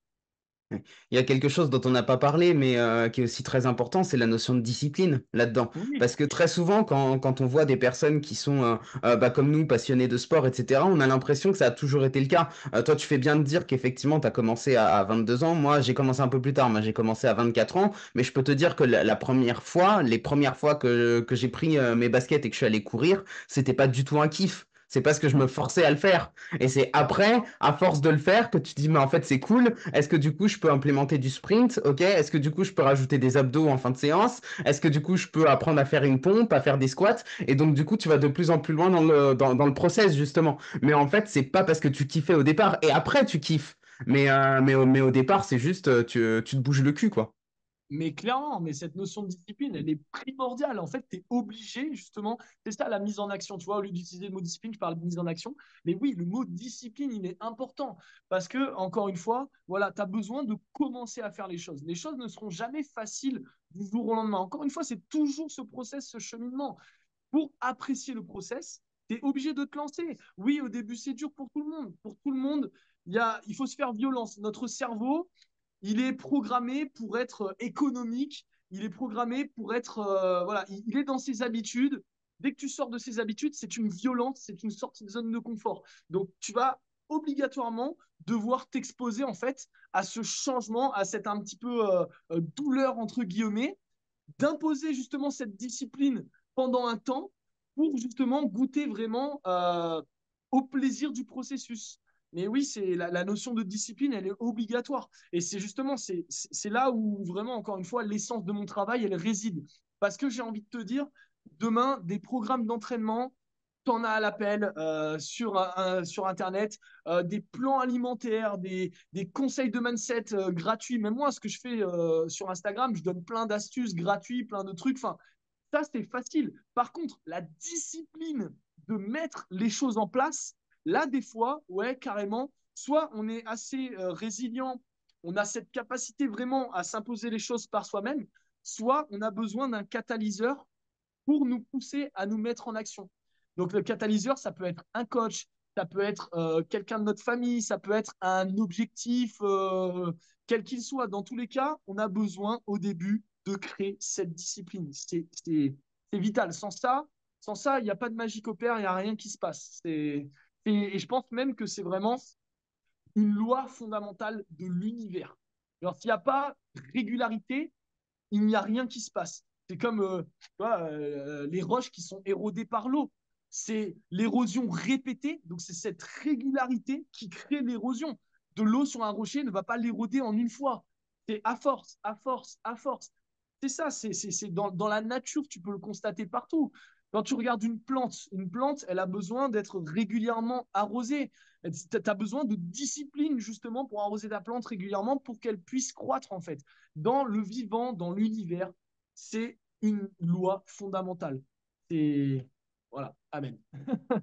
Ouais. Il y a quelque chose dont on n'a pas parlé, mais qui est aussi très important, c'est la notion de discipline là-dedans. Oui, Parce que très souvent, quand on voit des personnes qui sont, bah, comme nous, passionnées de sport, etc., on a l'impression que ça a toujours été le cas. Toi, tu fais bien de dire qu'effectivement, tu as commencé à 22 ans. Moi, j'ai commencé un peu plus tard. Moi, j'ai commencé à 24 ans. Mais je peux te dire que la première fois, les premières fois que j'ai pris mes baskets et que je suis allé courir, c'était pas du tout un kiff. C'est parce que je me forçais à le faire. Et c'est après, à force de le faire, que tu te dis, mais en fait, c'est cool. Est-ce que du coup, je peux implémenter du sprint? Ok. Est-ce que du coup, je peux rajouter des abdos en fin de séance? Est-ce que du coup, je peux apprendre à faire une pompe, à faire des squats? Et donc, du coup, tu vas de plus en plus loin dans le process, justement. Mais en fait, c'est pas parce que tu kiffais au départ. Et après, tu kiffes. Mais au départ, c'est juste, tu te bouges le cul, quoi. mais clairement, mais cette notion de discipline, elle est primordiale. En fait, tu es obligé, justement, c'est ça la mise en action. Tu vois, au lieu d'utiliser le mot discipline, je parle de mise en action. Mais oui, le mot discipline, il est important. Parce que, encore une fois, voilà, tu as besoin de commencer à faire les choses. Les choses ne seront jamais faciles du jour au lendemain. Encore une fois, c'est toujours ce process, ce cheminement. Pour apprécier le process, tu es obligé de te lancer. Oui, au début, c'est dur pour tout le monde. Pour tout le monde, il faut se faire violence. Notre cerveau, il est programmé pour être économique, il est programmé pour être, voilà, il est dans ses habitudes. Dès que tu sors de ses habitudes, c'est une violence, c'est une sortie de zone de confort. Donc, tu vas obligatoirement devoir t'exposer en fait à ce changement, à cette un petit peu douleur entre guillemets, d'imposer justement cette discipline pendant un temps pour justement goûter vraiment au plaisir du processus. Mais oui, c'est la notion de discipline, elle est obligatoire. Et c'est justement, c'est là où vraiment, encore une fois, l'essence de mon travail, elle réside. Parce que j'ai envie de te dire, demain, des programmes d'entraînement, t'en as à l'appel sur Internet, des plans alimentaires, des conseils de mindset gratuits. Même moi, ce que je fais sur Instagram, je donne plein d'astuces gratuits, plein de trucs. Enfin, ça, c'est facile. Par contre, la discipline de mettre les choses en place, là, des fois, ouais, carrément, soit on est assez résilient, on a cette capacité vraiment à s'imposer les choses par soi-même, soit on a besoin d'un catalyseur pour nous pousser à nous mettre en action. Donc le catalyseur, ça peut être un coach, ça peut être quelqu'un de notre famille, ça peut être un objectif, quel qu'il soit. Dans tous les cas, on a besoin au début de créer cette discipline. C'est vital. Sans ça, il n'y a pas de magie qui opère, il n'y a rien qui se passe. Et je pense même que c'est vraiment une loi fondamentale de l'univers. Alors, s'il n'y a pas de régularité, il n'y a rien qui se passe. C'est comme tu vois, les roches qui sont érodées par l'eau. C'est l'érosion répétée, donc c'est cette régularité qui crée l'érosion. De l'eau sur un rocher ne va pas l'éroder en une fois. C'est à force, à force, à force. C'est ça, c'est dans la nature, tu peux le constater partout. Quand tu regardes une plante, elle a besoin d'être régulièrement arrosée. Tu as besoin de discipline justement pour arroser ta plante régulièrement pour qu'elle puisse croître en fait. Dans le vivant, dans l'univers, c'est une loi fondamentale. C'est voilà, amen.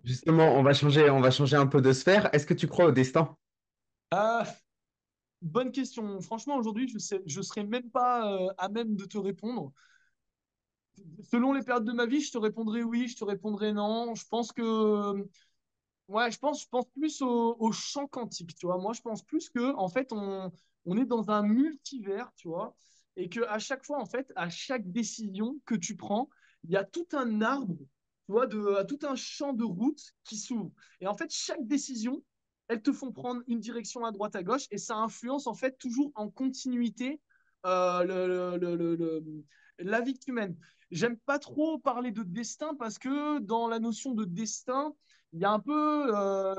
Justement, on va changer un peu de sphère. Est-ce que tu crois au destin? Euh, Bonne question. Franchement, aujourd'hui, je serais même pas à même de te répondre. Selon les périodes de ma vie, je te répondrai oui, je te répondrai non. Je pense que ouais, je pense plus au champ quantique, tu vois. Moi, je pense plus que, en fait, on est dans un multivers, tu vois, et que à chaque fois, en fait, à chaque décision que tu prends, il y a tout un arbre, tu vois, tout un champ de route qui s'ouvre. Et en fait, chaque décision, elles te font prendre une direction à droite, à gauche, et ça influence, en fait, toujours en continuité la vie humaine. J'aime pas trop parler de destin parce que dans la notion de destin, il y a un peu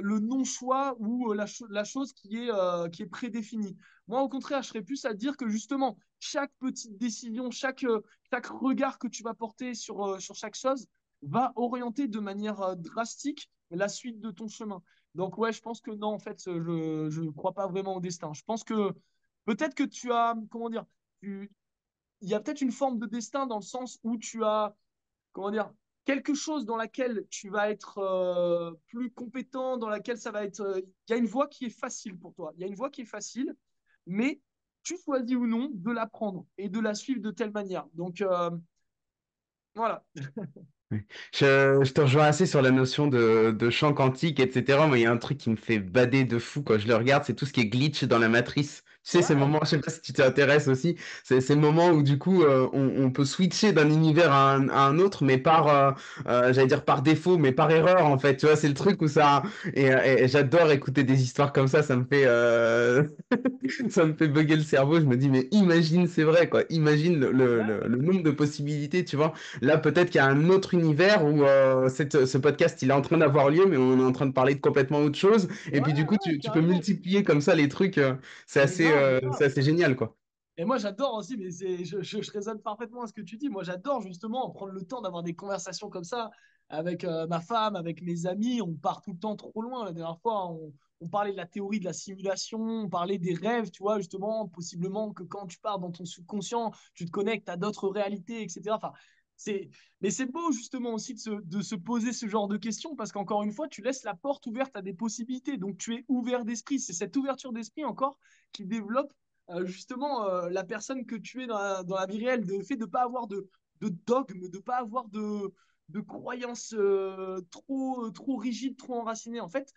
le non-choix ou la chose qui est prédéfinie. Moi, au contraire, je serais plus à dire que justement, chaque petite décision, chaque regard que tu vas porter sur chaque chose va orienter de manière drastique la suite de ton chemin. Donc, ouais, je pense que non, en fait, je ne crois pas vraiment au destin. Je pense que peut-être que tu as, comment dire, il y a peut-être une forme de destin dans le sens où tu as comment dire, quelque chose dans laquelle tu vas être plus compétent, dans laquelle ça va être. Il y a une voie qui est facile pour toi. Il y a une voie qui est facile, mais tu choisis ou non de la prendre et de la suivre de telle manière. Donc, voilà. Oui. Je te rejoins assez sur la notion de champ quantique, etc. Moi, il y a un truc qui me fait bader de fou quand je le regarde, c'est tout ce qui est glitch dans la matrice. Tu sais, ces Ouais, moments, je sais pas si tu t'intéresses aussi, c'est ces moments où du coup on peut switcher d'un univers à un autre, mais j'allais dire par défaut, mais par erreur en fait. Tu vois, c'est le truc où ça. Et j'adore écouter des histoires comme ça me fait, ça me fait bugger le cerveau. Je me dis, mais imagine, c'est vrai quoi. Imagine ouais, le nombre de possibilités, tu vois. Là, peut-être qu'il y a un autre univers où ce podcast il est en train d'avoir lieu, mais on est en train de parler de complètement autre chose. Et ouais, puis du coup, ouais, tu peux carrément. multiplier comme ça les trucs. Mais grave, C'est grave. assez génial, quoi. Et moi, j'adore aussi, mais je résonne parfaitement à ce que tu dis. Moi, j'adore justement prendre le temps d'avoir des conversations comme ça avec ma femme, avec mes amis. On part tout le temps trop loin. La dernière fois, on parlait de la théorie de la simulation, on parlait des rêves, tu vois, justement, possiblement que quand tu pars dans ton subconscient, tu te connectes à d'autres réalités, etc. Enfin, mais c'est beau justement aussi de se poser ce genre de questions parce qu'encore une fois, tu laisses la porte ouverte à des possibilités. Donc, tu es ouvert d'esprit. C'est cette ouverture d'esprit encore qui développe justement la personne que tu es dans la vie réelle, le fait de ne pas avoir de dogme, de ne pas avoir de croyances trop rigides, trop enracinées. En fait,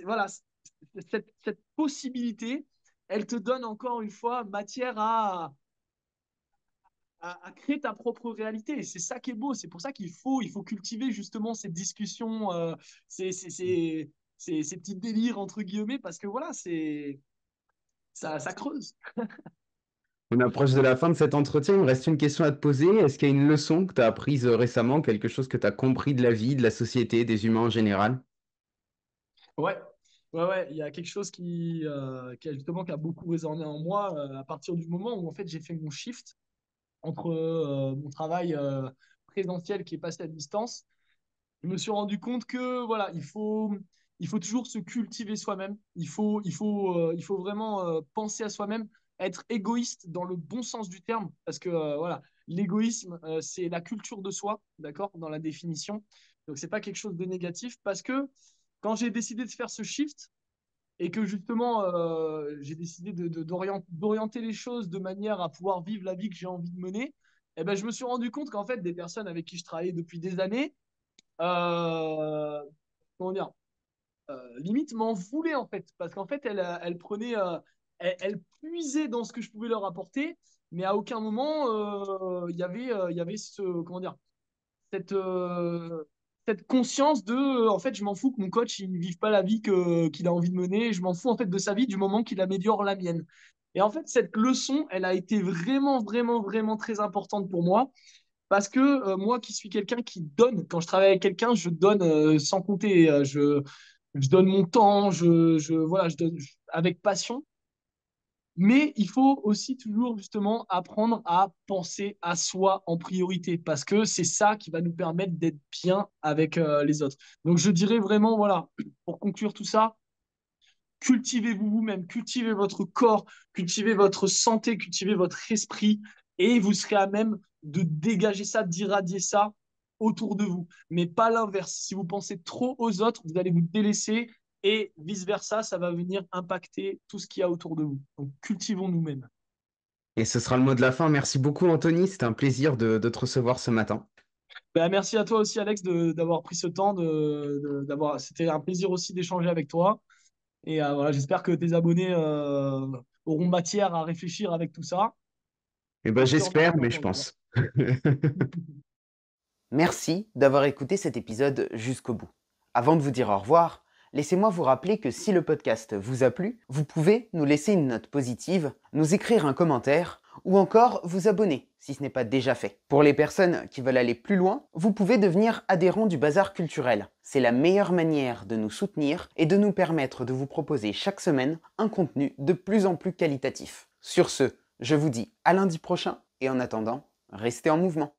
voilà, cette possibilité, elle te donne encore une fois matière à créer ta propre réalité. Et c'est ça qui est beau. C'est pour ça il faut cultiver justement cette discussion, ces petits délires, entre guillemets, parce que voilà, ça creuse. On approche de la fin de cet entretien. Il me reste une question à te poser. Est-ce qu'il y a une leçon que tu as apprise récemment, quelque chose que tu as compris de la vie, de la société, des humains en général? Ouais, ouais, il y a quelque chose qui a beaucoup résonné en moi à partir du moment où en fait j'ai fait mon shift entre mon travail présentiel qui est passé à distance. Je me suis rendu compte que voilà, il faut toujours se cultiver soi-même. Il faut vraiment penser à soi-même, être égoïste dans le bon sens du terme, parce que voilà, l'égoïsme c'est la culture de soi, d'accord, dans la définition. Donc c'est pas quelque chose de négatif, parce que quand j'ai décidé de faire ce shift et que justement j'ai décidé d'orienter les choses de manière à pouvoir vivre la vie que j'ai envie de mener, eh ben, je me suis rendu compte qu'en fait des personnes avec qui je travaillais depuis des années euh, comment dire, limite m'en voulait en fait, parce qu'en fait, elle prenait, elle puisait dans ce que je pouvais leur apporter, mais à aucun moment il y avait comment dire, cette, cette conscience de, en fait, je m'en fous que mon coach il ne vive pas la vie qu'il a envie de mener, je m'en fous en fait de sa vie du moment qu'il améliore la mienne. Et en fait, cette leçon, elle a été vraiment, vraiment, vraiment très importante pour moi. Parce que moi qui suis quelqu'un qui donne, quand je travaille avec quelqu'un, je donne sans compter. Je donne mon temps, voilà, je donne avec passion. Mais il faut aussi toujours justement apprendre à penser à soi en priorité parce que c'est ça qui va nous permettre d'être bien avec les autres. Donc je dirais vraiment, voilà, pour conclure tout ça, cultivez-vous vous-même, cultivez votre corps, cultivez votre santé, cultivez votre esprit, et vous serez à même de dégager ça, d'irradier ça autour de vous. Mais pas l'inverse. Si vous pensez trop aux autres, vous allez vous délaisser, et vice-versa, ça va venir impacter tout ce qu'il y a autour de vous. Donc cultivons nous-mêmes. Et ce sera le mot de la fin. Merci beaucoup, Anthony. C'était un plaisir de te recevoir ce matin. Ben, merci à toi aussi, Alex, d'avoir pris ce temps. C'était un plaisir aussi d'échanger avec toi. Et voilà, j'espère que tes abonnés auront matière à réfléchir avec tout ça. Eh ben, Et je te j'espère, remercie mais je encore une fois. pense. Merci d'avoir écouté cet épisode jusqu'au bout. Avant de vous dire au revoir, laissez-moi vous rappeler que si le podcast vous a plu, vous pouvez nous laisser une note positive, nous écrire un commentaire ou encore vous abonner si ce n'est pas déjà fait. Pour les personnes qui veulent aller plus loin, vous pouvez devenir adhérent du Bazar Culturel. C'est la meilleure manière de nous soutenir et de nous permettre de vous proposer chaque semaine un contenu de plus en plus qualitatif. Sur ce, je vous dis à lundi prochain et en attendant, restez en mouvement.